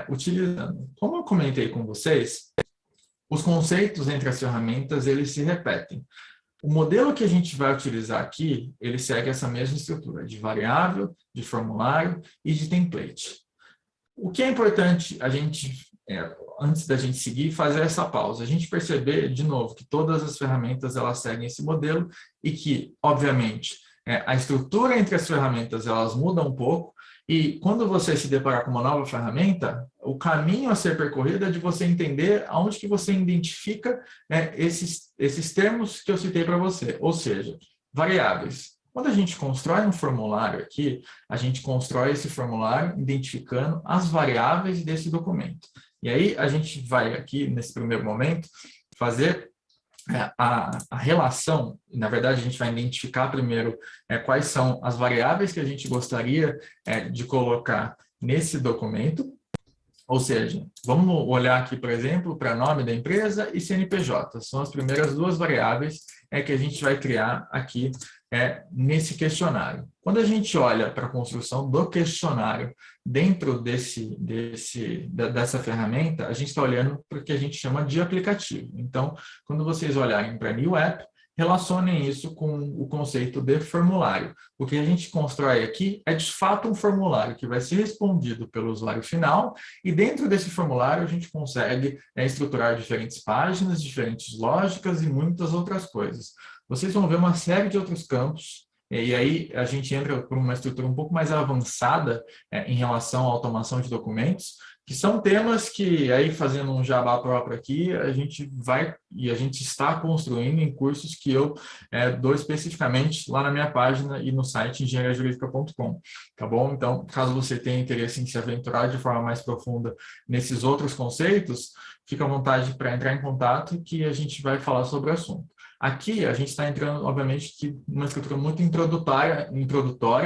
utilizando. Como eu comentei com vocês, os conceitos entre as ferramentas, eles se repetem. O modelo que a gente vai utilizar aqui, ele segue essa mesma estrutura de variável, de formulário e de template. O que é importante a gente, antes da gente seguir, fazer essa pausa, a gente perceber, de novo, que todas as ferramentas elas seguem esse modelo e que, obviamente, a estrutura entre as ferramentas elas mudam um pouco e quando você se deparar com uma nova ferramenta, o caminho a ser percorrido é de você entender aonde que você identifica esses termos que eu citei para você, ou seja, variáveis. Quando a gente constrói um formulário aqui, a gente constrói esse formulário identificando as variáveis desse documento. E aí a gente vai aqui, nesse primeiro momento, fazer a relação, na verdade a gente vai identificar primeiro quais são as variáveis que a gente gostaria de colocar nesse documento, ou seja, vamos olhar aqui, por exemplo, para nome da empresa e CNPJ. São as primeiras duas variáveis que a gente vai criar aqui nesse questionário. Quando a gente olha para a construção do questionário dentro dessa ferramenta, a gente está olhando para o que a gente chama de aplicativo. Então, quando vocês olharem para New App, relacionem isso com o conceito de formulário. O que a gente constrói aqui é, de fato, um formulário que vai ser respondido pelo usuário final e dentro desse formulário a gente consegue estruturar diferentes páginas, diferentes lógicas e muitas outras coisas. Vocês vão ver uma série de outros campos e aí a gente entra por uma estrutura um pouco mais avançada em relação à automação de documentos, que são temas que, aí fazendo um jabá próprio aqui, a gente vai e a gente está construindo em cursos que eu dou especificamente lá na minha página e no site engenhariajuridica.com, tá bom? Então, caso você tenha interesse em se aventurar de forma mais profunda nesses outros conceitos, fica à vontade para entrar em contato que a gente vai falar sobre o assunto. Aqui a gente está entrando, obviamente, que numa estrutura muito introdutória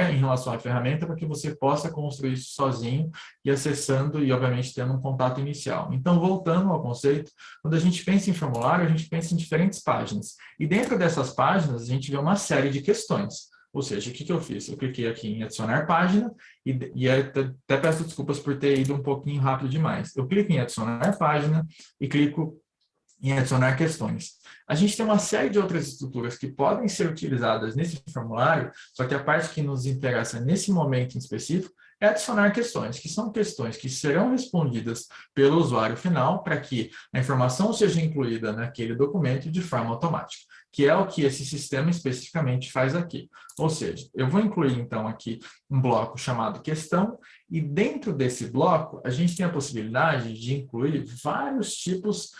em relação à ferramenta para que você possa construir isso sozinho e acessando e, obviamente, tendo um contato inicial. Então, voltando ao conceito, quando a gente pensa em formulário, a gente pensa em diferentes páginas. E dentro dessas páginas, a gente vê uma série de questões. Ou seja, o que eu fiz? Eu cliquei aqui em adicionar página e até peço desculpas por ter ido um pouquinho rápido demais. Eu clico em adicionar página e clico em adicionar questões. A gente tem uma série de outras estruturas que podem ser utilizadas nesse formulário, só que a parte que nos interessa nesse momento em específico é adicionar questões, que são questões que serão respondidas pelo usuário final para que a informação seja incluída naquele documento de forma automática, que é o que esse sistema especificamente faz aqui. Ou seja, eu vou incluir então aqui um bloco chamado questão e dentro desse bloco a gente tem a possibilidade de incluir vários tipos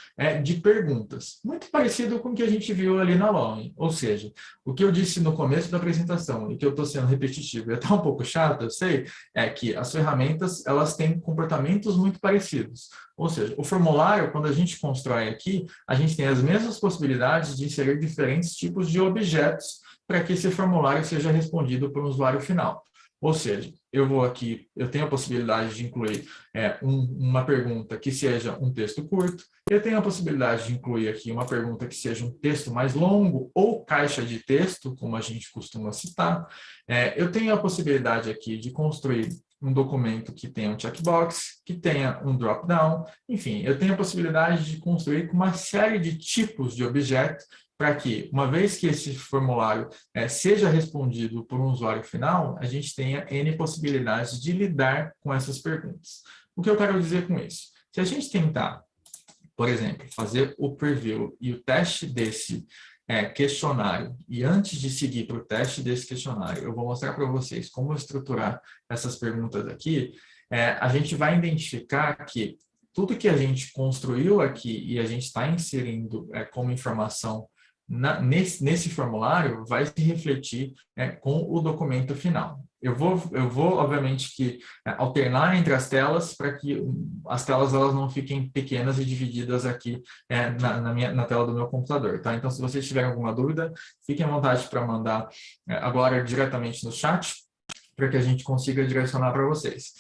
de perguntas, muito parecido com o que a gente viu ali na Login. Ou seja, o que eu disse no começo da apresentação e que eu estou sendo repetitivo e até um pouco chato, eu sei, é que as ferramentas elas têm comportamentos muito parecidos. Ou seja, o formulário, quando a gente constrói aqui, a gente tem as mesmas possibilidades de inserir diferentes tipos de objetos para que esse formulário seja respondido por um usuário final. Ou seja, eu tenho a possibilidade de incluir uma pergunta que seja um texto curto, eu tenho a possibilidade de incluir aqui uma pergunta que seja um texto mais longo ou caixa de texto, como a gente costuma citar. Eu tenho a possibilidade aqui de construir um documento que tenha um checkbox, que tenha um drop-down, enfim, eu tenho a possibilidade de construir uma série de tipos de objetos para que, uma vez que esse formulário seja respondido por um usuário final, a gente tenha N possibilidades de lidar com essas perguntas. O que eu quero dizer com isso? Se a gente tentar, por exemplo, fazer o preview e o teste desse questionário, e antes de seguir para o teste desse questionário, eu vou mostrar para vocês como estruturar essas perguntas aqui, a gente vai identificar que tudo que a gente construiu aqui e a gente está inserindo como informação nesse formulário vai se refletir com o documento final. Eu vou obviamente, alternar entre as telas para que as telas elas não fiquem pequenas e divididas aqui na tela do meu computador, tá? Então, se vocês tiverem alguma dúvida, fiquem à vontade para mandar agora diretamente no chat, para que a gente consiga direcionar para vocês.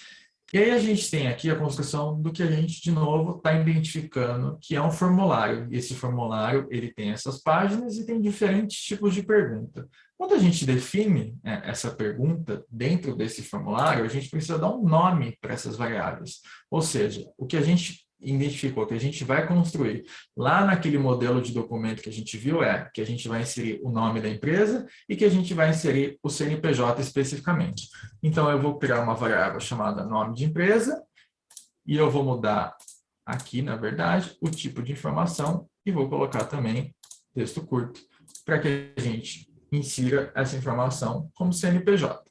E aí a gente tem aqui a construção do que a gente, de novo, está identificando que é um formulário. E esse formulário, ele tem essas páginas e tem diferentes tipos de pergunta. Quando a gente define essa pergunta dentro desse formulário, a gente precisa dar um nome para essas variáveis. Ou seja, o que a gente identificou, que a gente vai construir lá naquele modelo de documento que a gente viu que a gente vai inserir o nome da empresa e que a gente vai inserir o CNPJ especificamente. Então, eu vou criar uma variável chamada nome de empresa e eu vou mudar aqui, na verdade, o tipo de informação e vou colocar também texto curto para que a gente insira essa informação como CNPJ.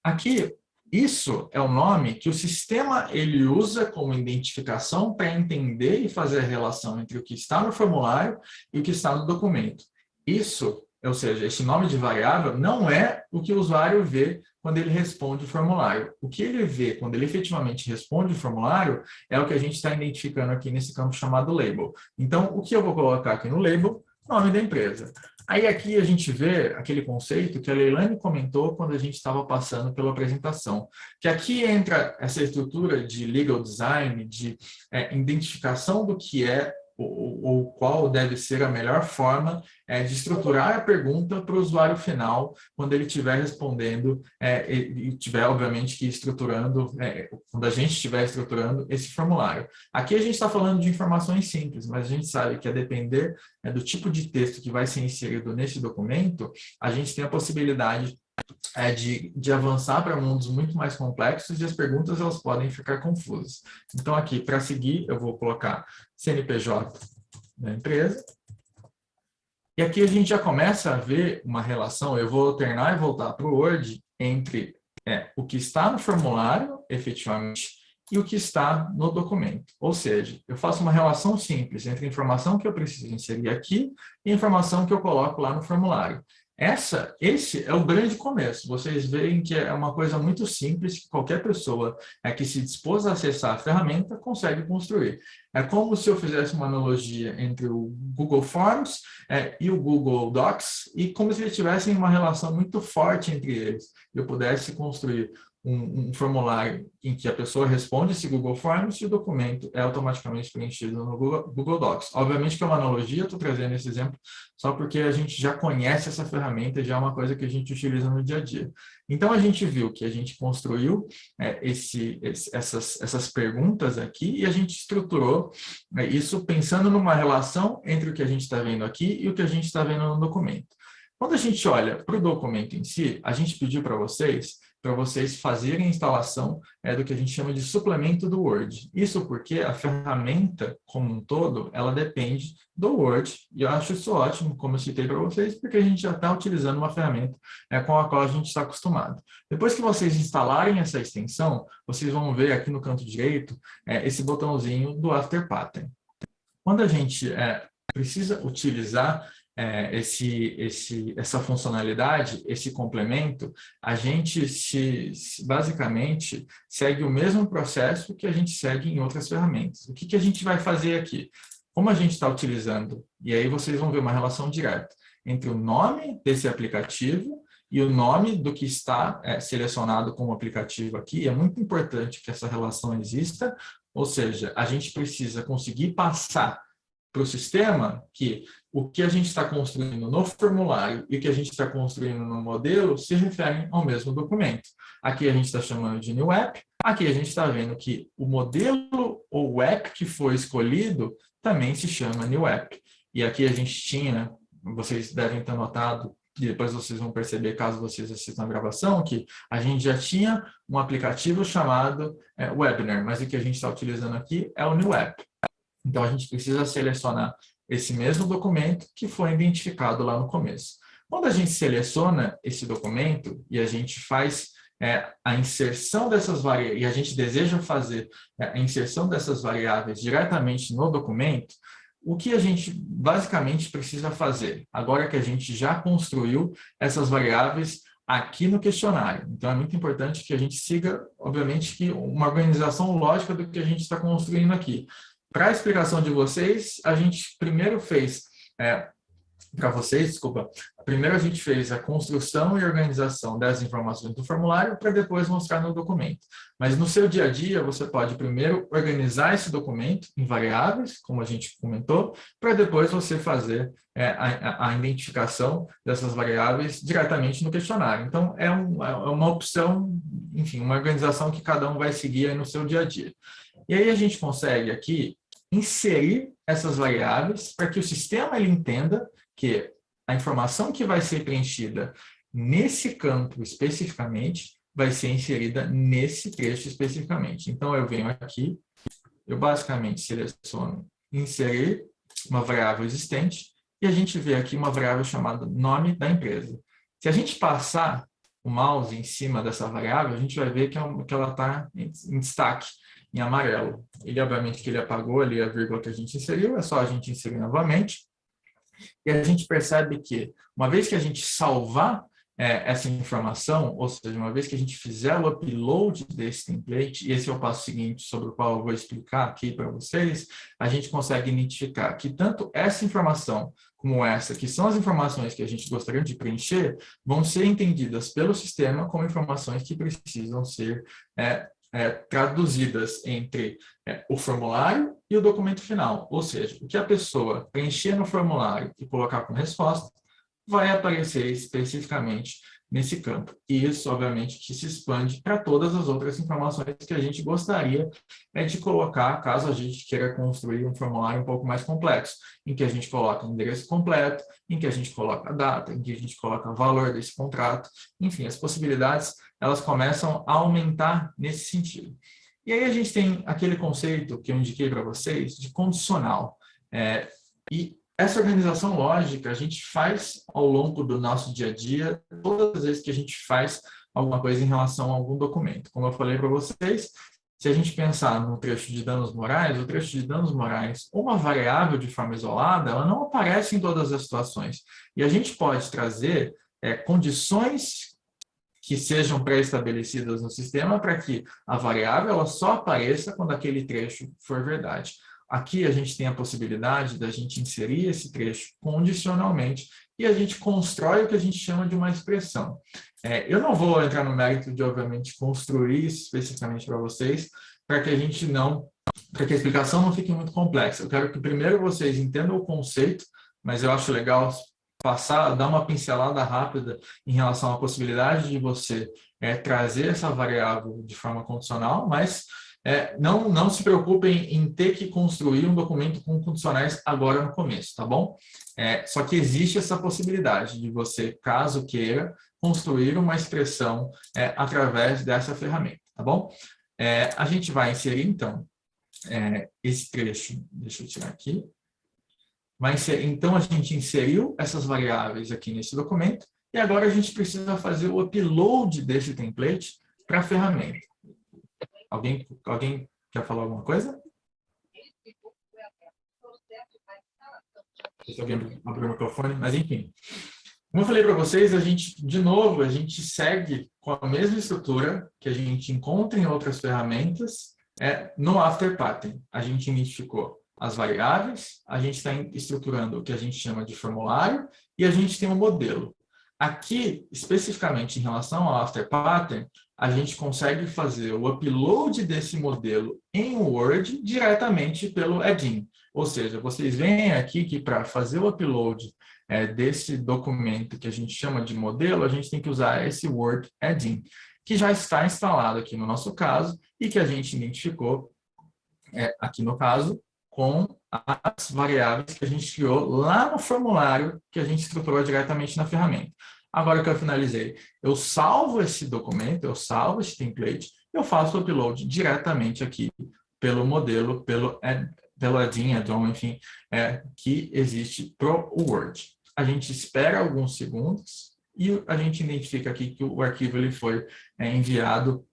Aqui, isso é o nome que o sistema ele usa como identificação para entender e fazer a relação entre o que está no formulário e o que está no documento. Isso, ou seja, esse nome de variável não é o que o usuário vê quando ele responde o formulário. O que ele vê quando ele efetivamente responde o formulário é o que a gente está identificando aqui nesse campo chamado label. Então, o que eu vou colocar aqui no label? Nome da empresa. Aí aqui a gente vê aquele conceito que a Leilane comentou quando a gente estava passando pela apresentação, que aqui entra essa estrutura de legal design, de identificação do que é ou qual deve ser a melhor forma de estruturar a pergunta para o usuário final quando ele estiver respondendo e estiver, obviamente, que estruturando, quando a gente estiver estruturando esse formulário. Aqui a gente está falando de informações simples, mas a gente sabe que a depender do tipo de texto que vai ser inserido nesse documento, a gente tem a possibilidade de avançar para mundos muito mais complexos e as perguntas elas podem ficar confusas. Então, aqui, para seguir, eu vou colocar CNPJ da empresa. E aqui a gente já começa a ver uma relação, eu vou alternar e voltar para o Word, entre o que está no formulário, efetivamente, e o que está no documento. Ou seja, eu faço uma relação simples entre a informação que eu preciso inserir aqui e a informação que eu coloco lá no formulário. Esse é o grande começo. Vocês veem que é uma coisa muito simples que qualquer pessoa que se dispôs a acessar a ferramenta consegue construir. É como se eu fizesse uma analogia entre o Google Forms e o Google Docs e como se eles tivessem uma relação muito forte entre eles. Eu pudesse construir um formulário em que a pessoa responde esse Google Forms e o documento é automaticamente preenchido no Google Docs. Obviamente que é uma analogia, estou trazendo esse exemplo só porque a gente já conhece essa ferramenta, já é uma coisa que a gente utiliza no dia a dia. Então, a gente viu que a gente construiu essas perguntas aqui e a gente estruturou isso pensando numa relação entre o que a gente está vendo aqui e o que a gente está vendo no documento. Quando a gente olha para o documento em si, a gente pediu para vocês fazerem a instalação do que a gente chama de suplemento do Word. Isso porque a ferramenta, como um todo, ela depende do Word, e eu acho isso ótimo, como eu citei para vocês, porque a gente já está utilizando uma ferramenta com a qual a gente está acostumado. Depois que vocês instalarem essa extensão, vocês vão ver aqui no canto direito esse botãozinho do After Pattern. Quando a gente precisa utilizar essa funcionalidade, esse complemento, a gente basicamente segue o mesmo processo que a gente segue em outras ferramentas. O que a gente vai fazer aqui? Como a gente está utilizando, e aí vocês vão ver uma relação direta entre o nome desse aplicativo e o nome do que está selecionado como aplicativo aqui. É muito importante que essa relação exista, ou seja, a gente precisa conseguir passar para o sistema que o que a gente está construindo no formulário e o que a gente está construindo no modelo se referem ao mesmo documento. Aqui a gente está chamando de new app, aqui a gente está vendo que o modelo ou o app que foi escolhido também se chama new app. E aqui a gente tinha, vocês devem ter notado, e depois vocês vão perceber, caso vocês assistam a gravação, que a gente já tinha um aplicativo chamado Webinar, mas o que a gente está utilizando aqui é o new app. Então, a gente precisa selecionar esse mesmo documento que foi identificado lá no começo. Quando a gente seleciona esse documento e a gente faz a inserção dessas variáveis, e a gente deseja fazer a inserção dessas variáveis diretamente no documento, o que a gente basicamente precisa fazer, agora que a gente já construiu essas variáveis aqui no questionário. Então, é muito importante que a gente siga, obviamente, que uma organização lógica do que a gente está construindo aqui. Para a explicação de vocês, a gente primeiro fez... para vocês, desculpa. Primeiro a gente fez a construção e organização das informações do formulário para depois mostrar no documento. Mas no seu dia a dia, você pode primeiro organizar esse documento em variáveis, como a gente comentou, para depois você fazer a identificação dessas variáveis diretamente no questionário. Então, é uma opção, enfim, uma organização que cada um vai seguir aí no seu dia a dia. E aí a gente consegue aqui inserir essas variáveis para que o sistema ele entenda que a informação que vai ser preenchida nesse campo especificamente vai ser inserida nesse trecho especificamente. Então, eu venho aqui, eu basicamente seleciono inserir uma variável existente e a gente vê aqui uma variável chamada nome da empresa. Se a gente passar o mouse em cima dessa variável, a gente vai ver que ela está em destaque, em amarelo. Ele, obviamente, que ele apagou ali a vírgula que a gente inseriu, é só a gente inserir novamente. E a gente percebe que, uma vez que a gente salvar essa informação, ou seja, uma vez que a gente fizer o upload desse template, e esse é o passo seguinte sobre o qual eu vou explicar aqui para vocês, a gente consegue identificar que tanto essa informação como essa, que são as informações que a gente gostaria de preencher, vão ser entendidas pelo sistema como informações que precisam ser traduzidas entre o formulário e o documento final. Ou seja, o que a pessoa preencher no formulário e colocar como resposta vai aparecer especificamente nesse campo. E isso, obviamente, que se expande para todas as outras informações que a gente gostaria de colocar, caso a gente queira construir um formulário um pouco mais complexo, em que a gente coloca o endereço completo, em que a gente coloca a data, em que a gente coloca o valor desse contrato. Enfim, as possibilidades, elas começam a aumentar nesse sentido. E aí a gente tem aquele conceito que eu indiquei para vocês de condicional. E essa organização lógica a gente faz ao longo do nosso dia a dia, todas as vezes que a gente faz alguma coisa em relação a algum documento. Como eu falei para vocês, se a gente pensar no trecho de danos morais, o trecho de danos morais, uma variável de forma isolada, ela não aparece em todas as situações. E a gente pode trazer condições que sejam pré-estabelecidas no sistema para que a variável ela só apareça quando aquele trecho for verdade. Aqui a gente tem a possibilidade da gente inserir esse trecho condicionalmente e a gente constrói o que a gente chama de uma expressão. Eu não vou entrar no mérito de, obviamente, construir isso especificamente para vocês, para que a explicação não fique muito complexa. Eu quero que primeiro vocês entendam o conceito, mas eu acho legal dar uma pincelada rápida em relação à possibilidade de você trazer essa variável de forma condicional, mas não se preocupem em ter que construir um documento com condicionais agora no começo, tá bom? Só que existe essa possibilidade de você, caso queira, construir uma expressão através dessa ferramenta, tá bom? A gente vai inserir, então, esse trecho, deixa eu tirar aqui. Então, a gente inseriu essas variáveis aqui nesse documento e agora a gente precisa fazer o upload desse template para a ferramenta. Alguém quer falar alguma coisa? Se alguém abriu o microfone, mas enfim. Como eu falei para vocês, de novo, a gente segue com a mesma estrutura que a gente encontra em outras ferramentas no After Pattern. A gente identificou as variáveis, a gente está estruturando o que a gente chama de formulário e a gente tem um modelo. Aqui, especificamente em relação ao After Pattern, a gente consegue fazer o upload desse modelo em Word diretamente pelo add-in. Ou seja, vocês veem aqui que para fazer o upload desse documento que a gente chama de modelo, a gente tem que usar esse Word add-in, que já está instalado aqui no nosso caso e que a gente identificou aqui no caso com as variáveis que a gente criou lá no formulário que a gente estruturou diretamente na ferramenta. Agora que eu finalizei, eu salvo esse documento, eu salvo esse template, eu faço o upload diretamente aqui pelo modelo, pelo add-in, add-on, enfim, que existe para o Word. A gente espera alguns segundos e a gente identifica aqui que o arquivo ele foi enviado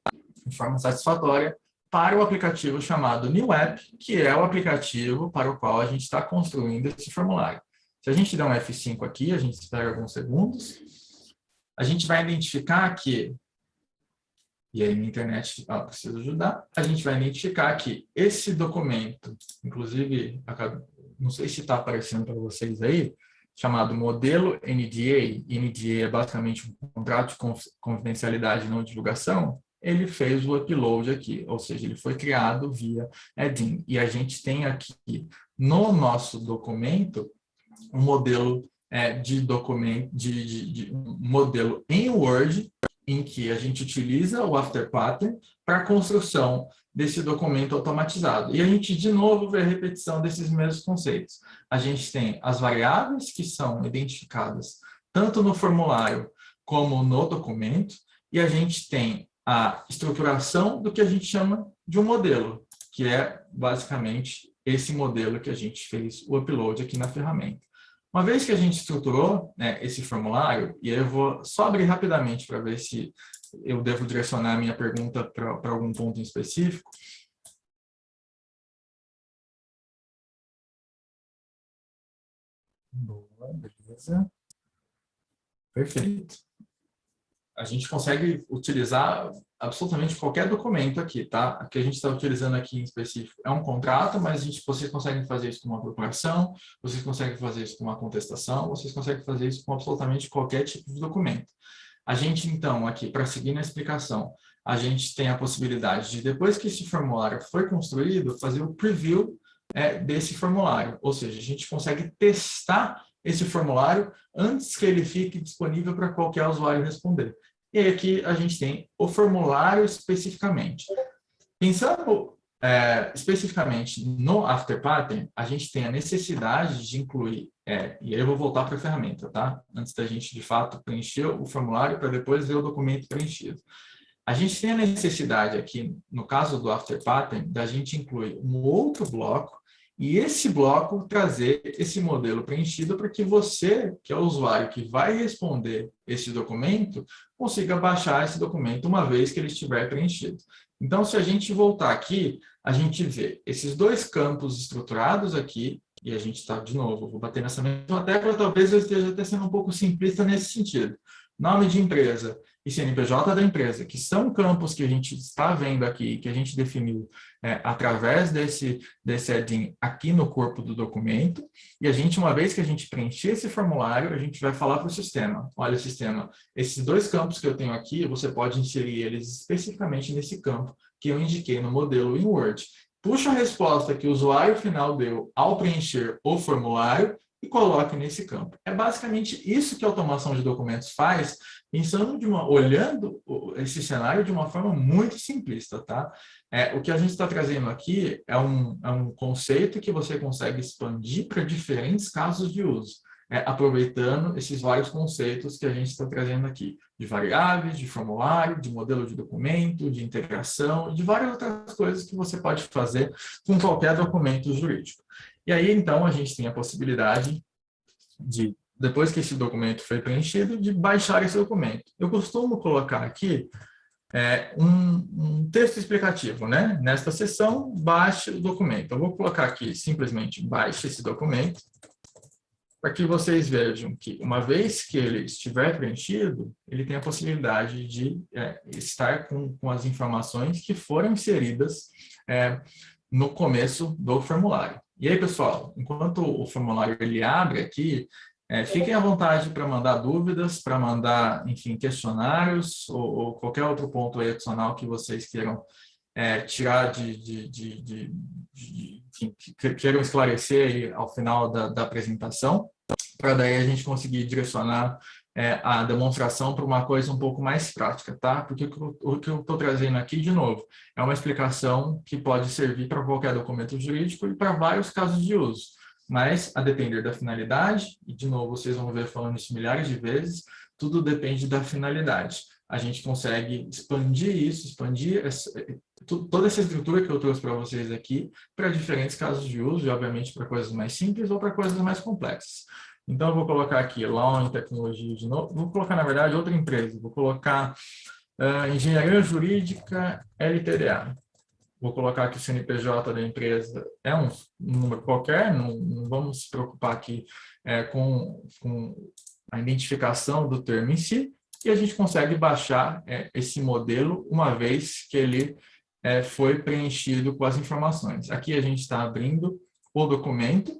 de forma satisfatória para o aplicativo chamado New App, que é o aplicativo para o qual a gente está construindo esse formulário. Se a gente der um F5 aqui, a gente espera alguns segundos, a gente vai identificar que, e aí minha internet precisa ajudar, a gente vai identificar que esse documento, inclusive, não sei se está aparecendo para vocês aí, chamado modelo NDA, NDA é basicamente um contrato de confidencialidade e não divulgação, ele fez o upload aqui, ou seja, ele foi criado via EDIN. E a gente tem aqui no nosso documento um modelo de documento, de um modelo em Word, em que a gente utiliza o After Pattern para a construção desse documento automatizado. E a gente, de novo, vê a repetição desses mesmos conceitos. A gente tem as variáveis que são identificadas tanto no formulário como no documento, e a gente tem a estruturação do que a gente chama de um modelo, que é basicamente esse modelo que a gente fez o upload aqui na ferramenta. Uma vez que a gente estruturou, né, esse formulário, e aí eu vou só abrir rapidamente para ver se eu devo direcionar a minha pergunta para algum ponto em específico. Boa, beleza. Perfeito. A gente consegue utilizar absolutamente qualquer documento aqui, tá? O que a gente está utilizando aqui em específico é um contrato, mas vocês conseguem fazer isso com uma procuração, vocês conseguem fazer isso com uma contestação, vocês conseguem fazer isso com absolutamente qualquer tipo de documento. A gente, então, aqui, para seguir na explicação, a gente tem a possibilidade de, depois que esse formulário foi construído, fazer o preview desse formulário, ou seja, a gente consegue testar esse formulário antes que ele fique disponível para qualquer usuário responder. E aí aqui a gente tem o formulário especificamente. Pensando especificamente no After Pattern, a gente tem a necessidade de incluir, e aí eu vou voltar para a ferramenta, tá? Antes da gente, de fato, preencher o formulário para depois ver o documento preenchido. A gente tem a necessidade aqui, no caso do After Pattern, da gente incluir um outro bloco e esse bloco trazer esse modelo preenchido para que você, que é o usuário que vai responder esse documento, consiga baixar esse documento uma vez que ele estiver preenchido. Então, se a gente voltar aqui, a gente vê esses dois campos estruturados aqui, e a gente está, de novo, vou bater nessa mesma tecla, talvez eu esteja até sendo um pouco simplista nesse sentido. Nome de empresa e CNPJ da empresa, que são campos que a gente está vendo aqui, que a gente definiu através desse add-in aqui no corpo do documento, e a gente, uma vez que a gente preencher esse formulário, a gente vai falar para o sistema, olha, sistema, esses dois campos que eu tenho aqui, você pode inserir eles especificamente nesse campo que eu indiquei no modelo em Word. Puxa a resposta que o usuário final deu ao preencher o formulário e coloque nesse campo. É basicamente isso que a automação de documentos faz, pensando olhando esse cenário de uma forma muito simplista, tá? O que a gente está trazendo aqui é um conceito que você consegue expandir para diferentes casos de uso, aproveitando esses vários conceitos que a gente está trazendo aqui, de variáveis, de formulário, de modelo de documento, de integração, de várias outras coisas que você pode fazer com qualquer documento jurídico. E aí, então, a gente tem a possibilidade de, depois que esse documento foi preenchido, de baixar esse documento. Eu costumo colocar aqui um texto explicativo, né? Nesta seção, baixe o documento. Eu vou colocar aqui, simplesmente, baixe esse documento, para que vocês vejam que, uma vez que ele estiver preenchido, ele tem a possibilidade de estar com as informações que foram inseridas no começo do formulário. E aí, pessoal, enquanto o formulário ele abre aqui, fiquem à vontade para mandar dúvidas, para mandar, enfim, questionários ou qualquer outro ponto aí adicional que vocês queiram tirar enfim, que queiram esclarecer aí ao final da apresentação, para daí a gente conseguir direcionar a demonstração para uma coisa um pouco mais prática, tá? Porque o que eu estou trazendo aqui, de novo, é uma explicação que pode servir para qualquer documento jurídico e para vários casos de uso. Mas, a depender da finalidade, e de novo vocês vão ver falando isso milhares de vezes, tudo depende da finalidade. A gente consegue expandir isso, toda essa estrutura que eu trouxe para vocês aqui, para diferentes casos de uso, e obviamente para coisas mais simples ou para coisas mais complexas. Então, eu vou colocar aqui Law em Tecnologia de novo. Vou colocar, na verdade, outra empresa. Vou colocar Engenharia Jurídica LTDA. vou colocar que o CNPJ da empresa é um número qualquer, não vamos se preocupar aqui com a identificação do termo em si, e a gente consegue baixar esse modelo uma vez que ele foi preenchido com as informações. Aqui a gente está abrindo o documento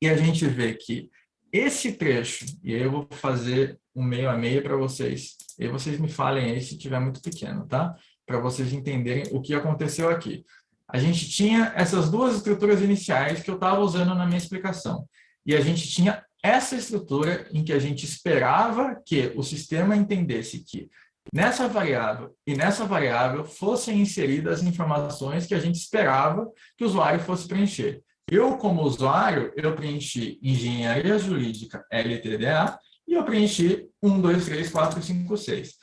e a gente vê que esse trecho, e aí eu vou fazer um meio a meio para vocês, e aí vocês me falem aí se estiver muito pequeno, tá? Para vocês entenderem o que aconteceu aqui. A gente tinha essas duas estruturas iniciais que eu estava usando na minha explicação. E a gente tinha essa estrutura em que a gente esperava que o sistema entendesse que nessa variável e nessa variável fossem inseridas as informações que a gente esperava que o usuário fosse preencher. Eu, como usuário, eu preenchi Engenharia Jurídica LTDA e eu preenchi 1, 2, 3, 4, 5, 6.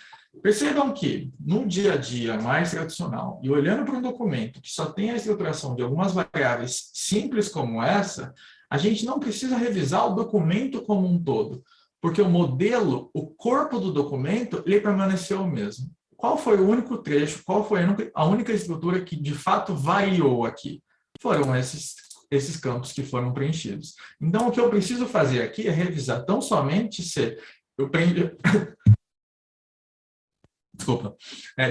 Percebam que, no dia a dia mais tradicional, e olhando para um documento que só tem a estruturação de algumas variáveis simples como essa, a gente não precisa revisar o documento como um todo, porque o modelo, o corpo do documento, ele permaneceu o mesmo. Qual foi o único trecho, qual foi a única estrutura que de fato variou aqui? Foram esses campos que foram preenchidos. Então, o que eu preciso fazer aqui é revisar tão somente se eu preenchi... Desculpa.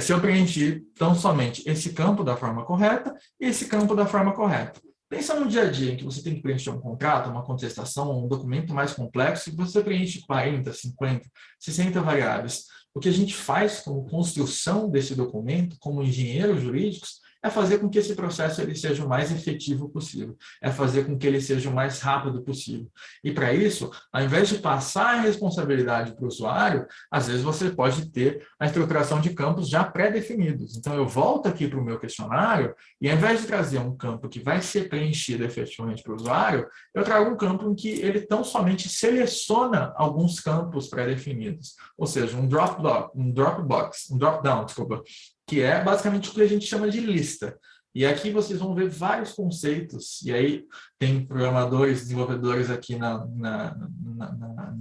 Se eu preenchi tão somente esse campo da forma correta e esse campo da forma correta. Pensa no dia a dia em que você tem que preencher um contrato, uma contestação, um documento mais complexo, e você preenche 40, 50, 60 variáveis. O que a gente faz como construção desse documento, como engenheiros jurídicos, é fazer com que esse processo ele seja o mais efetivo possível, é fazer com que ele seja o mais rápido possível. E para isso, ao invés de passar a responsabilidade para o usuário, às vezes você pode ter a estruturação de campos já pré-definidos. Então, eu volto aqui para o meu questionário e, ao invés de trazer um campo que vai ser preenchido efetivamente para o usuário, eu trago um campo em que ele tão somente seleciona alguns campos pré-definidos, ou seja, um drop-down, desculpa, que é basicamente o que a gente chama de lista. E aqui vocês vão ver vários conceitos, e aí tem programadores, desenvolvedores aqui na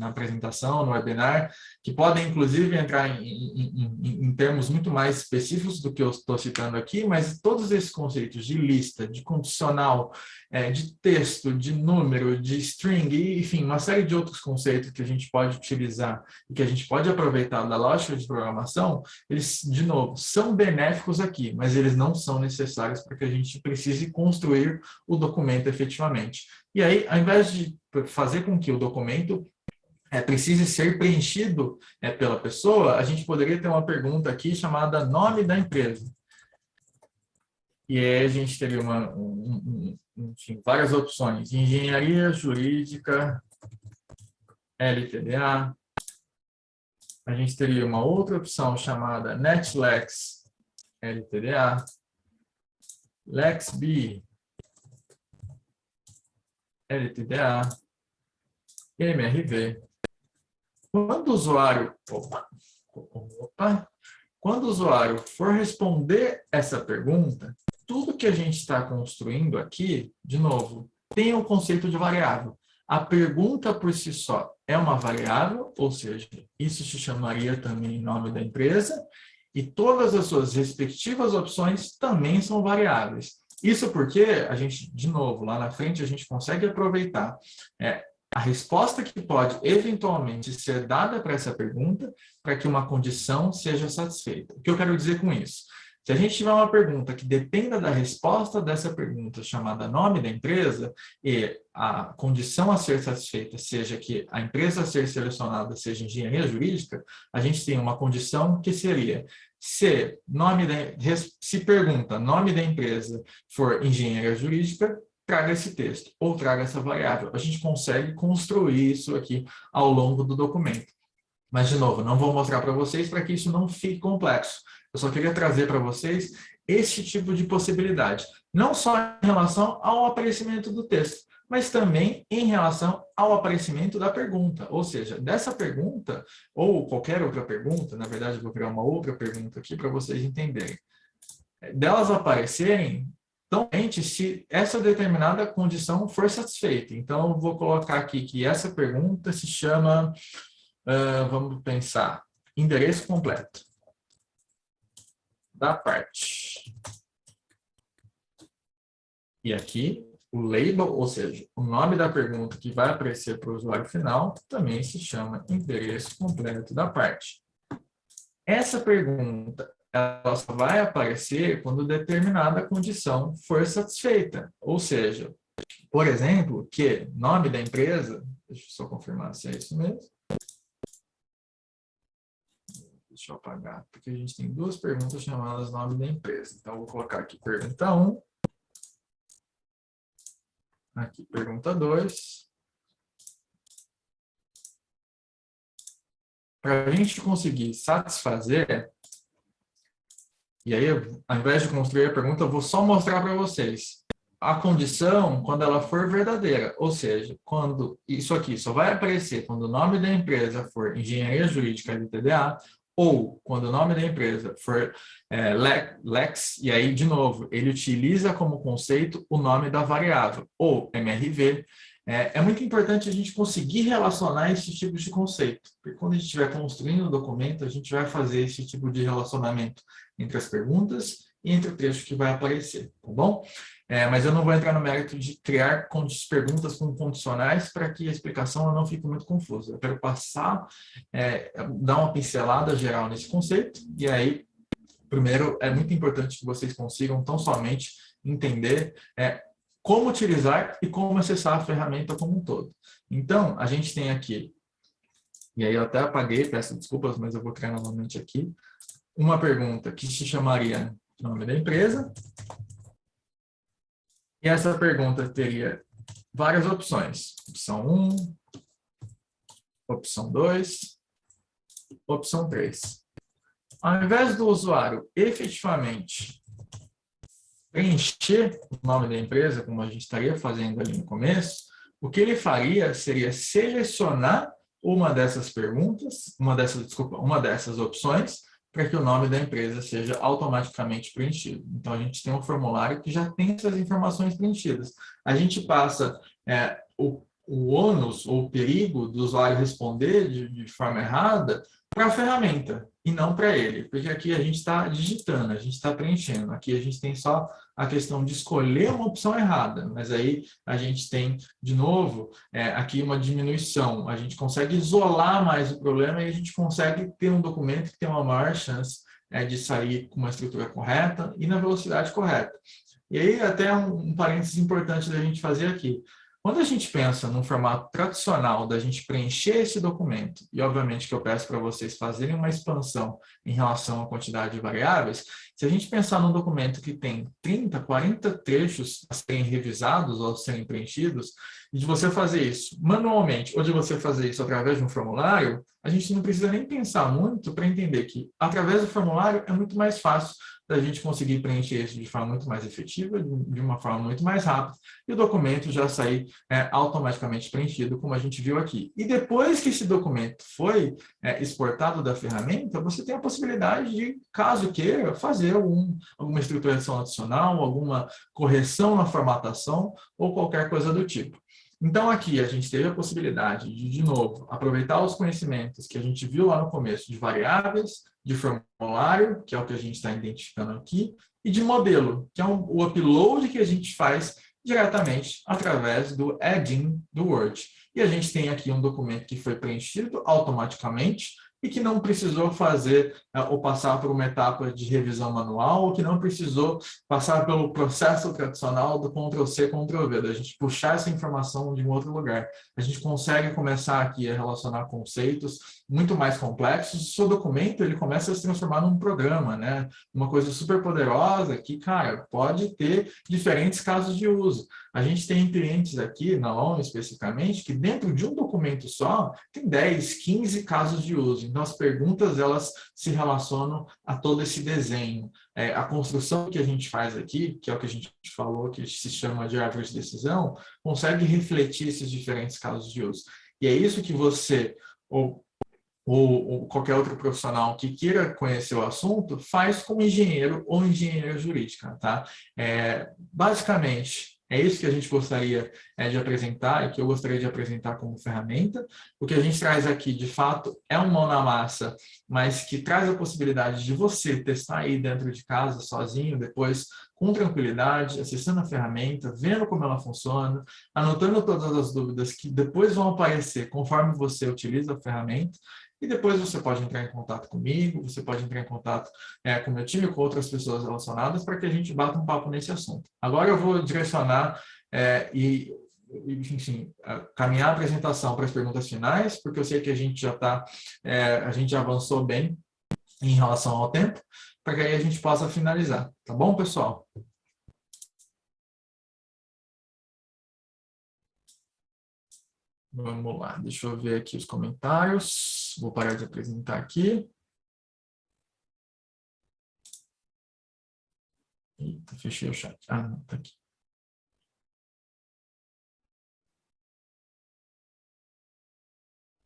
apresentação, no webinar, que podem, inclusive, entrar em termos muito mais específicos do que eu estou citando aqui, mas todos esses conceitos de lista, de condicional, de texto, de número, de string, enfim, uma série de outros conceitos que a gente pode utilizar e que a gente pode aproveitar da lógica de programação, eles, de novo, são benéficos aqui, mas eles não são necessários para que a gente precise construir o documento efetivamente. E aí, ao invés de fazer com que o documento precise ser preenchido pela pessoa, a gente poderia ter uma pergunta aqui chamada nome da empresa. E aí a gente teria enfim, várias opções. Engenharia Jurídica LTDA. A gente teria uma outra opção chamada NetLex LTDA. LexB LTDA. MRV. Quando o usuário... Quando o usuário for responder essa pergunta, tudo que a gente está construindo aqui, de novo, tem o conceito de variável. A pergunta por si só é uma variável, ou seja, isso se chamaria também nome da empresa, e todas as suas respectivas opções também são variáveis. Isso porque a gente, de novo, lá na frente a gente consegue aproveitar a resposta que pode eventualmente ser dada para essa pergunta para que uma condição seja satisfeita. O que eu quero dizer com isso? Se a gente tiver uma pergunta que dependa da resposta dessa pergunta, chamada nome da empresa, e a condição a ser satisfeita seja que a empresa a ser selecionada seja engenharia jurídica, a gente tem uma condição que seria, se pergunta nome da empresa for engenharia jurídica, traga esse texto, ou traga essa variável. A gente consegue construir isso aqui ao longo do documento. Mas, de novo, não vou mostrar para vocês para que isso não fique complexo. Eu só queria trazer para vocês esse tipo de possibilidade. Não só em relação ao aparecimento do texto, mas também em relação ao aparecimento da pergunta. Ou seja, dessa pergunta, ou qualquer outra pergunta, na verdade, eu vou criar uma outra pergunta aqui para vocês entenderem. Delas aparecerem, somente se essa determinada condição for satisfeita. Então, eu vou colocar aqui que essa pergunta se chama, vamos pensar, endereço completo da parte. E aqui, o label, ou seja, o nome da pergunta que vai aparecer para o usuário final, também se chama endereço completo da parte. Essa pergunta, ela só vai aparecer quando determinada condição for satisfeita. Ou seja, por exemplo, que nome da empresa, deixa eu só confirmar se é isso mesmo. Deixa eu apagar, porque a gente tem duas perguntas chamadas nome da empresa. Então, eu vou colocar aqui pergunta 1. Aqui, pergunta 2. Para a gente conseguir satisfazer, e aí, ao invés de construir a pergunta, eu vou só mostrar para vocês a condição quando ela for verdadeira, ou seja, quando isso aqui só vai aparecer quando o nome da empresa for Engenharia Jurídica LTDA, ou quando o nome da empresa for Lex, e aí, de novo, ele utiliza como conceito o nome da variável, ou MRV. É muito importante a gente conseguir relacionar esses tipos de conceito, porque quando a gente estiver construindo o documento, a gente vai fazer esse tipo de relacionamento entre as perguntas e entre o texto que vai aparecer, tá bom? Mas eu não vou entrar no mérito de criar perguntas com condicionais para que a explicação não fique muito confusa. Eu quero passar, dar uma pincelada geral nesse conceito, e aí, primeiro, é muito importante que vocês consigam tão somente entender como utilizar e como acessar a ferramenta como um todo. Então, a gente tem aqui, e aí eu até apaguei, peço desculpas, mas eu vou criar novamente aqui, uma pergunta que se chamaria nome da empresa, e essa pergunta teria várias opções. Opção 1, opção 2, opção 3. Ao invés do usuário efetivamente preencher o nome da empresa, como a gente estaria fazendo ali no começo, o que ele faria seria selecionar uma dessas perguntas, uma dessas opções, para que o nome da empresa seja automaticamente preenchido. Então, a gente tem um formulário que já tem essas informações preenchidas. A gente passa o ônus ou o perigo do usuário responder de forma errada para a ferramenta e não para ele, porque aqui a gente está digitando, a gente está preenchendo. Aqui a gente tem só a questão de escolher uma opção errada, mas aí a gente tem, de novo, aqui uma diminuição. A gente consegue isolar mais o problema e a gente consegue ter um documento que tem uma maior chance de sair com uma estrutura correta e na velocidade correta. E aí, até um parênteses importante da gente fazer aqui. Quando a gente pensa num formato tradicional da gente preencher esse documento, e obviamente que eu peço para vocês fazerem uma expansão em relação à quantidade de variáveis, se a gente pensar num documento que tem 30, 40 trechos a serem revisados ou a serem preenchidos, e de você fazer isso manualmente ou de você fazer isso através de um formulário, a gente não precisa nem pensar muito para entender que através do formulário é muito mais fácil da gente conseguir preencher isso de forma muito mais efetiva, de uma forma muito mais rápida, e o documento já sair automaticamente preenchido, como a gente viu aqui. E depois que esse documento foi exportado da ferramenta, você tem a possibilidade de, caso queira, fazer alguma estruturação adicional, alguma correção na formatação ou qualquer coisa do tipo. Então, aqui a gente teve a possibilidade de novo, aproveitar os conhecimentos que a gente viu lá no começo de variáveis, de formulário, que é o que a gente está identificando aqui, e de modelo, que é o upload que a gente faz diretamente através do add-in do Word. E a gente tem aqui um documento que foi preenchido automaticamente e que não precisou fazer ou passar por uma etapa de revisão manual, ou que não precisou passar pelo processo tradicional do Ctrl+C, Ctrl+V, da gente puxar essa informação de um outro lugar. A gente consegue começar aqui a relacionar conceitos muito mais complexos. O seu documento ele começa a se transformar num programa, né? Uma coisa super poderosa que, cara, pode ter diferentes casos de uso. A gente tem clientes aqui, na ONU especificamente, que dentro de um documento só, tem 10, 15 casos de uso. Então, as perguntas, elas se relacionam a todo esse desenho. A construção que a gente faz aqui, que é o que a gente falou, que se chama de árvore de decisão, consegue refletir esses diferentes casos de uso. E é isso que você, ou qualquer outro profissional que queira conhecer o assunto, faz como engenheiro ou engenheira jurídica, tá? Basicamente, É isso que a gente gostaria de apresentar e que eu gostaria de apresentar como ferramenta. O que a gente traz aqui, de fato, é um mão na massa, mas que traz a possibilidade de você testar aí dentro de casa, sozinho, depois, com tranquilidade, acessando a ferramenta, vendo como ela funciona, anotando todas as dúvidas que depois vão aparecer conforme você utiliza a ferramenta. E depois você pode entrar em contato comigo, você pode entrar em contato com o meu time, com outras pessoas relacionadas, para que a gente bata um papo nesse assunto. Agora eu vou direcionar enfim, caminhar a apresentação para as perguntas finais, porque eu sei que a gente já está, a gente já avançou bem em relação ao tempo, para que aí a gente possa finalizar. Tá bom, pessoal? Vamos lá, deixa eu ver aqui os comentários. Vou parar de apresentar aqui. Eita, fechei o chat. Ah, não, tá aqui.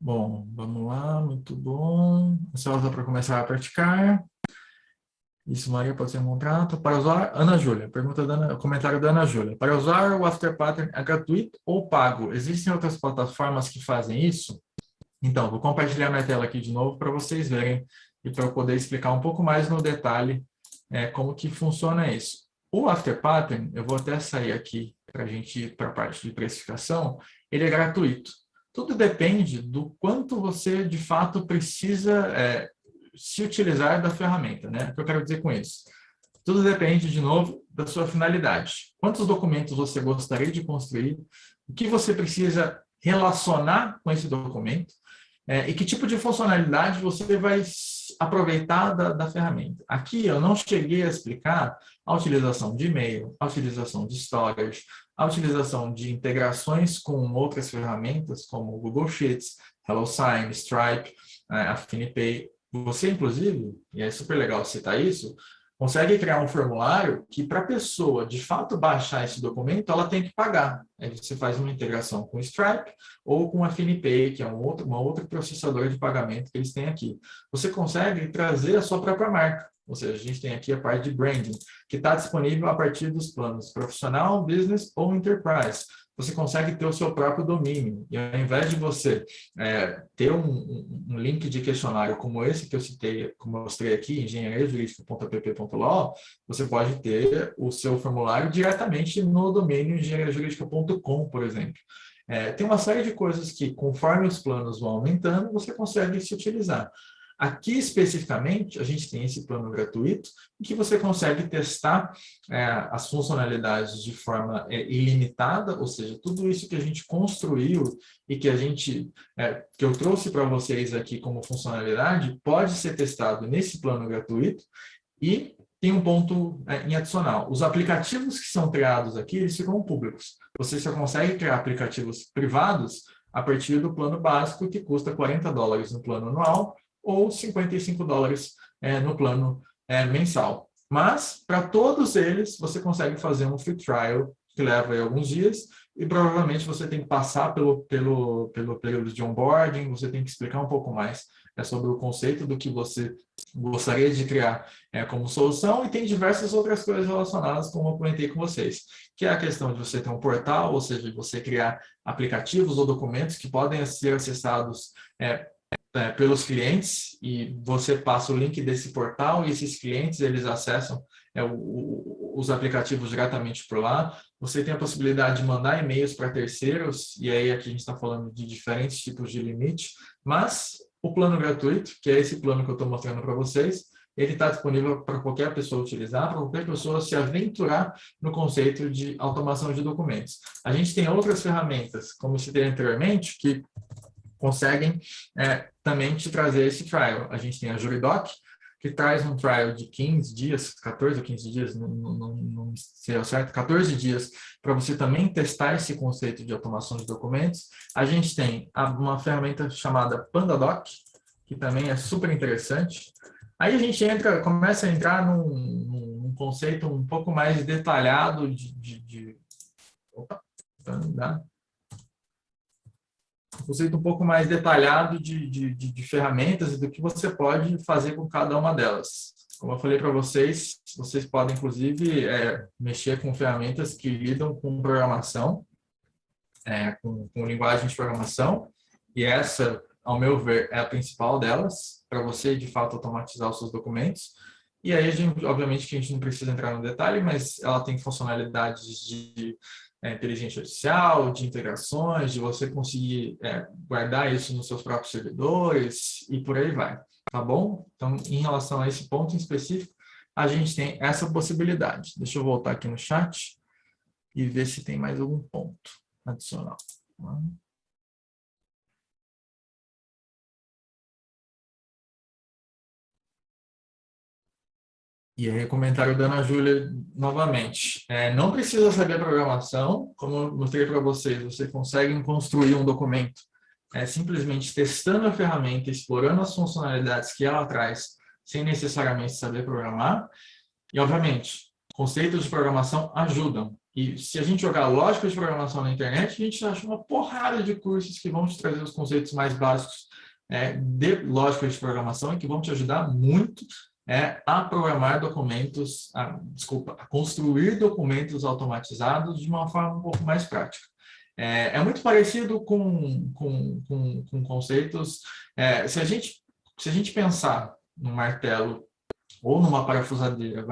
Bom, vamos lá, muito bom. Ansiosa para começar a praticar. Isso, Maria, pode ser um contrato. Para usar, Ana Júlia, comentário da Ana Júlia. Para usar o Afterpattern é gratuito ou pago? Existem outras plataformas que fazem isso? Então, vou compartilhar minha tela aqui de novo para vocês verem e para eu poder explicar um pouco mais no detalhe como que funciona isso. O Afterpattern, eu vou até sair aqui para a gente ir para a parte de precificação, ele é gratuito. Tudo depende do quanto você, de fato, precisa se utilizar da ferramenta, né? O que eu quero dizer com isso? Tudo depende, de novo, da sua finalidade. Quantos documentos você gostaria de construir? O que você precisa relacionar com esse documento? E que tipo de funcionalidade você vai aproveitar da ferramenta. Aqui eu não cheguei a explicar a utilização de e-mail, a utilização de storage, a utilização de integrações com outras ferramentas, como Google Sheets, HelloSign, Stripe, AffiniPay. Você, inclusive, e é super legal citar isso, consegue criar um formulário que, para a pessoa, de fato, baixar esse documento, ela tem que pagar. Aí você faz uma integração com o Stripe ou com a AffiniPay, que é um outro processador de pagamento que eles têm aqui. Você consegue trazer a sua própria marca. Ou seja, a gente tem aqui a parte de branding, que está disponível a partir dos planos profissional, business ou enterprise. Você consegue ter o seu próprio domínio. E ao invés de você ter um link de questionário como esse que eu citei, como eu mostrei aqui, engenhariajurídica.app.law, você pode ter o seu formulário diretamente no domínio engenhariajurídica.com, por exemplo. Tem uma série de coisas que, conforme os planos vão aumentando, você consegue se utilizar. Aqui, especificamente, a gente tem esse plano gratuito, em que você consegue testar as funcionalidades de forma ilimitada, ou seja, tudo isso que a gente construiu e que que eu trouxe para vocês aqui como funcionalidade, pode ser testado nesse plano gratuito. E tem um ponto em adicional. Os aplicativos que são criados aqui, eles ficam públicos. Você só consegue criar aplicativos privados a partir do plano básico, que custa $40 no plano anual, ou $55 no plano mensal. Mas, para todos eles, você consegue fazer um free trial, que leva aí alguns dias, e provavelmente você tem que passar pelo período de onboarding, você tem que explicar um pouco mais sobre o conceito do que você gostaria de criar como solução, e tem diversas outras coisas relacionadas, como eu comentei com vocês, que é a questão de você ter um portal, ou seja, de você criar aplicativos ou documentos que podem ser acessados pelos clientes, e você passa o link desse portal e esses clientes eles acessam os aplicativos diretamente por lá. Você tem a possibilidade de mandar e-mails para terceiros, e aí aqui a gente está falando de diferentes tipos de limite, mas o plano gratuito, que é esse plano que eu estou mostrando para vocês, ele está disponível para qualquer pessoa utilizar, para qualquer pessoa se aventurar no conceito de automação de documentos. A gente tem outras ferramentas, como eu citei anteriormente, que conseguem também te trazer esse trial. A gente tem a Juridoc, que traz um trial de 15 dias, 14 ou 15 dias, não sei ao certo, 14 dias, para você também testar esse conceito de automação de documentos. A gente tem uma ferramenta chamada PandaDoc, que também é super interessante. Aí a gente começa a entrar num conceito um pouco mais detalhado conceito um pouco mais detalhado de ferramentas e do que você pode fazer com cada uma delas. como eu falei para vocês, vocês podem, inclusive, mexer com ferramentas que lidam com programação, com linguagem de programação, e essa, ao meu ver, é a principal delas, para você, de fato, automatizar os seus documentos. E aí, obviamente, que a gente não precisa entrar no detalhe, mas ela tem funcionalidades de inteligência artificial, de integrações, de você conseguir guardar isso nos seus próprios servidores e por aí vai, tá bom? Então, em relação a esse ponto em específico, a gente tem essa possibilidade. Deixa eu voltar aqui no chat e ver se tem mais algum ponto adicional. E aí, comentário da Ana Júlia novamente. Não precisa saber programação, como eu mostrei para vocês, você consegue construir um documento simplesmente testando a ferramenta, explorando as funcionalidades que ela traz, sem necessariamente saber programar. E, obviamente, conceitos de programação ajudam. E se a gente jogar lógica de programação na internet, a gente acha uma porrada de cursos que vão te trazer os conceitos mais básicos de lógica de programação e que vão te ajudar muito a programar documentos, a construir documentos automatizados de uma forma um pouco mais prática. É muito parecido com conceitos. Se a gente pensar num martelo ou numa parafusadeira,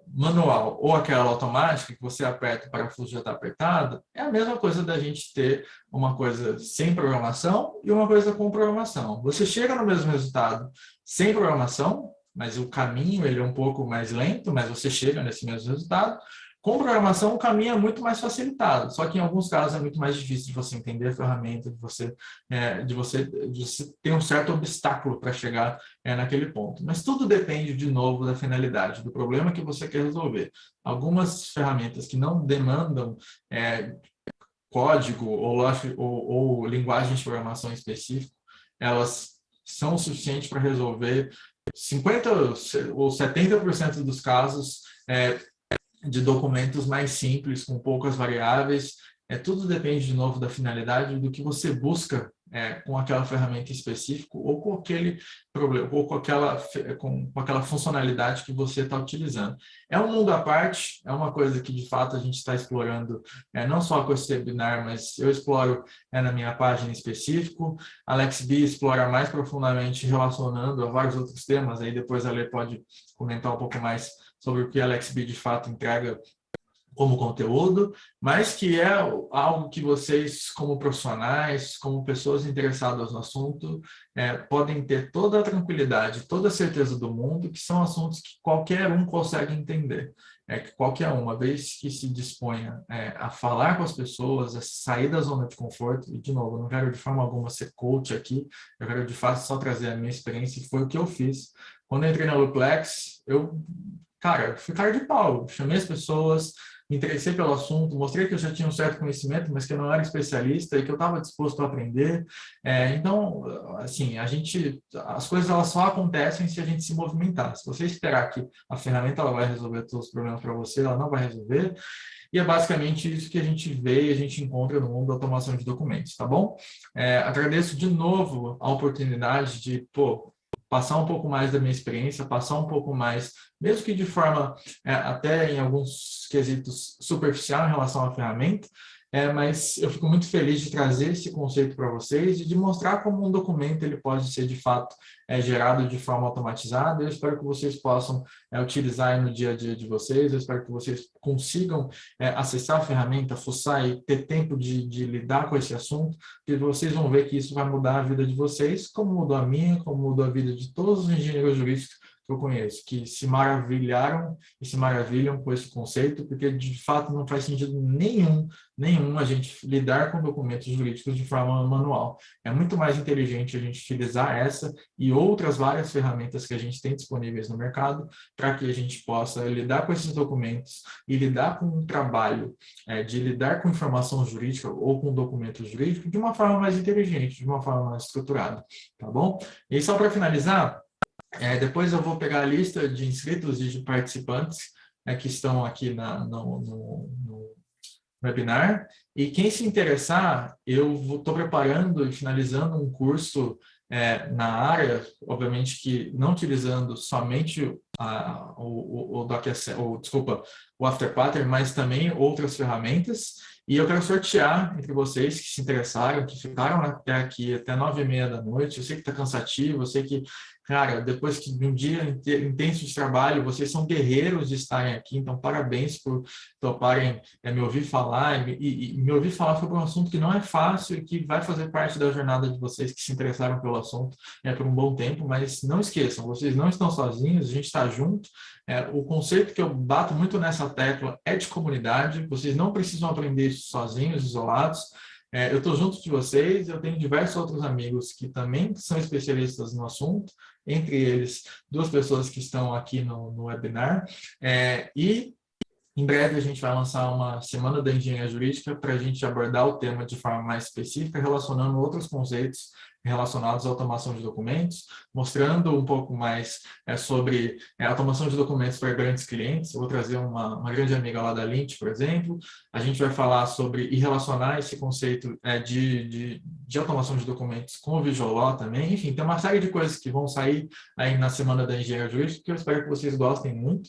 manual, ou aquela automática que você aperta, o parafuso já está apertado, é a mesma coisa da gente ter uma coisa sem programação e uma coisa com programação. Você chega no mesmo resultado sem programação, mas o caminho ele é um pouco mais lento, mas você chega nesse mesmo resultado. Com programação, o caminho é muito mais facilitado, só que em alguns casos é muito mais difícil de você entender a ferramenta, de você ter um certo obstáculo para chegar naquele ponto. Mas tudo depende, de novo, da finalidade, do problema que você quer resolver. Algumas ferramentas que não demandam código ou linguagem de programação específico, elas são o suficiente para resolver 50% ou 70% dos casos de documentos mais simples, com poucas variáveis. Tudo depende, de novo, da finalidade, do que você busca com aquela ferramenta específica ou com aquele problema, ou com aquela funcionalidade que você está utilizando. É um mundo à parte, é uma coisa que, de fato, a gente está explorando, não só com esse webinar, mas eu exploro na minha página específico. Alex B explora mais profundamente, relacionando a vários outros temas. Aí depois a Lê pode comentar um pouco mais sobre o que a Alex B de fato entrega como conteúdo, mas que é algo que vocês, como profissionais, como pessoas interessadas no assunto, podem ter toda a tranquilidade, toda a certeza do mundo, que são assuntos que qualquer um consegue entender. Que qualquer um, uma vez que se disponha a falar com as pessoas, a sair da zona de conforto, e de novo, eu não quero de forma alguma ser coach aqui, eu quero de fato só trazer a minha experiência, e foi o que eu fiz. Quando eu entrei na Luplex, eu fui cara de pau, chamei as pessoas, me interessei pelo assunto, mostrei que eu já tinha um certo conhecimento, mas que eu não era especialista e que eu estava disposto a aprender. Então, assim, as coisas elas só acontecem se a gente se movimentar. Se você esperar que a ferramenta ela vai resolver todos os problemas para você, ela não vai resolver. E é basicamente isso que a gente vê e a gente encontra no mundo da automação de documentos, tá bom? Agradeço de novo a oportunidade de, passar um pouco mais da minha experiência, passar um pouco mais, mesmo que de forma até em alguns quesitos superficial em relação à ferramenta, mas eu fico muito feliz de trazer esse conceito para vocês e de mostrar como um documento ele pode ser de fato gerado de forma automatizada. Eu espero que vocês possam utilizar no dia a dia de vocês, eu espero que vocês consigam acessar a ferramenta, fuçar e ter tempo de lidar com esse assunto, porque vocês vão ver que isso vai mudar a vida de vocês, como mudou a minha, como mudou a vida de todos os engenheiros jurídicos que eu conheço, que se maravilharam e se maravilham com esse conceito, porque de fato não faz sentido nenhum a gente lidar com documentos jurídicos de forma manual. É muito mais inteligente a gente utilizar essa e outras várias ferramentas que a gente tem disponíveis no mercado para que a gente possa lidar com esses documentos e lidar com um trabalho de lidar com informação jurídica ou com documento jurídico de uma forma mais inteligente, de uma forma mais estruturada, tá bom? E só para finalizar, depois eu vou pegar a lista de inscritos e de participantes que estão aqui no webinar. E quem se interessar, eu estou preparando e finalizando um curso na área, obviamente que não utilizando somente o Afterpattern, mas também outras ferramentas. E eu quero sortear entre vocês que se interessaram, que ficaram até aqui, até 9h30 da noite. Eu sei que está cansativo, eu sei que, cara, depois de um dia intenso de trabalho, vocês são guerreiros de estarem aqui, então parabéns por toparem me ouvir falar e me ouvir falar sobre um assunto que não é fácil e que vai fazer parte da jornada de vocês que se interessaram pelo assunto por um bom tempo, mas não esqueçam, vocês não estão sozinhos, a gente está junto. O conceito que eu bato muito nessa tecla é de comunidade, vocês não precisam aprender isso sozinhos, isolados. Eu estou junto de vocês, eu tenho diversos outros amigos que também são especialistas no assunto, entre eles 2 pessoas que estão aqui no webinar, e em breve a gente vai lançar uma Semana da Engenharia Jurídica para a gente abordar o tema de forma mais específica, relacionando outros conceitos relacionados à automação de documentos, mostrando um pouco mais sobre a automação de documentos para grandes clientes. Eu vou trazer uma grande amiga lá da Lint, por exemplo. A gente vai falar sobre e relacionar esse conceito de automação de documentos com o Visual Law também. Enfim, tem uma série de coisas que vão sair aí na Semana da Engenharia Jurídica que eu espero que vocês gostem muito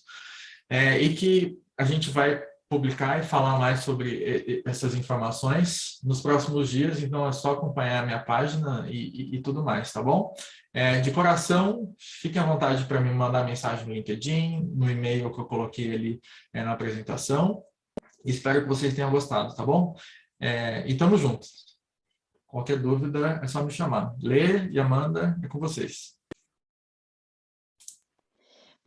e que a gente vai publicar e falar mais sobre essas informações nos próximos dias, então é só acompanhar a minha página e tudo mais, tá bom? De coração, fiquem à vontade para me mandar mensagem no LinkedIn, no e-mail que eu coloquei ali na apresentação. Espero que vocês tenham gostado, tá bom? E tamo junto. Qualquer dúvida é só me chamar. Lê e Amanda, é com vocês.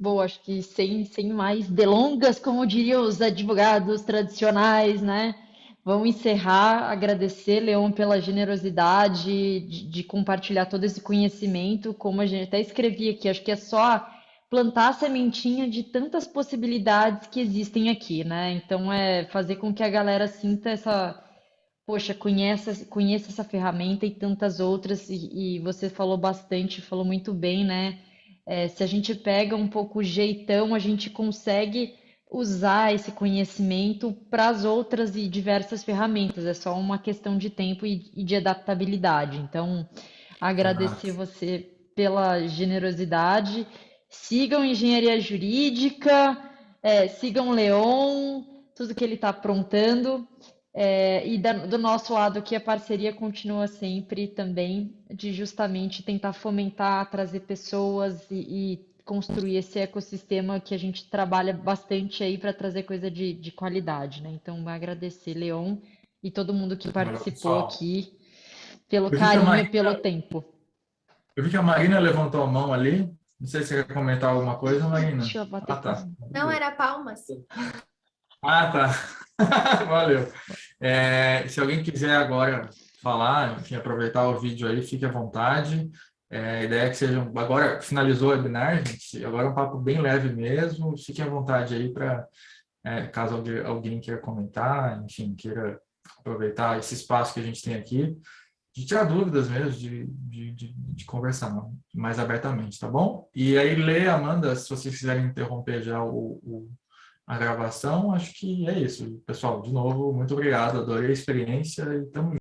Bom, acho que sem mais delongas, como diriam os advogados tradicionais, né? Vamos encerrar, agradecer, Leon, pela generosidade de compartilhar todo esse conhecimento, como a gente até escrevi aqui, acho que é só plantar a sementinha de tantas possibilidades que existem aqui, né? Então, é fazer com que a galera sinta poxa, conheça essa ferramenta e tantas outras, e você falou bastante, falou muito bem, né? Se a gente pega um pouco o jeitão, a gente consegue usar esse conhecimento para as outras e diversas ferramentas. É só uma questão de tempo e de adaptabilidade. Então, agradecer Exato. você pela generosidade. Sigam Engenharia Jurídica, sigam o Leon, tudo que ele está aprontando. Do nosso lado aqui, a parceria continua sempre também de justamente tentar fomentar, trazer pessoas e construir esse ecossistema que a gente trabalha bastante aí para trazer coisa de qualidade, né? Então, agradecer, Leon, e todo mundo que Valeu, participou pessoal. aqui, pelo Eu vi que a carinho, Marina, pelo tempo. eu vi que a Marina levantou a mão ali. Não sei se você quer comentar alguma coisa, Marina. Deixa eu bater Tá. Não, era palmas. Tá. Valeu. Se alguém quiser agora falar, enfim, aproveitar o vídeo aí, fique à vontade. A ideia é que sejam... Agora finalizou o webinar, gente. Agora é um papo bem leve mesmo. Fiquem à vontade aí para, caso alguém queira comentar, enfim, queira aproveitar esse espaço que a gente tem aqui, de tirar dúvidas mesmo, de conversar mais abertamente, tá bom? E aí, Lê, Amanda, se vocês quiserem interromper já a gravação, acho que é isso. Pessoal, de novo, muito obrigado, adorei a experiência e tamo junto.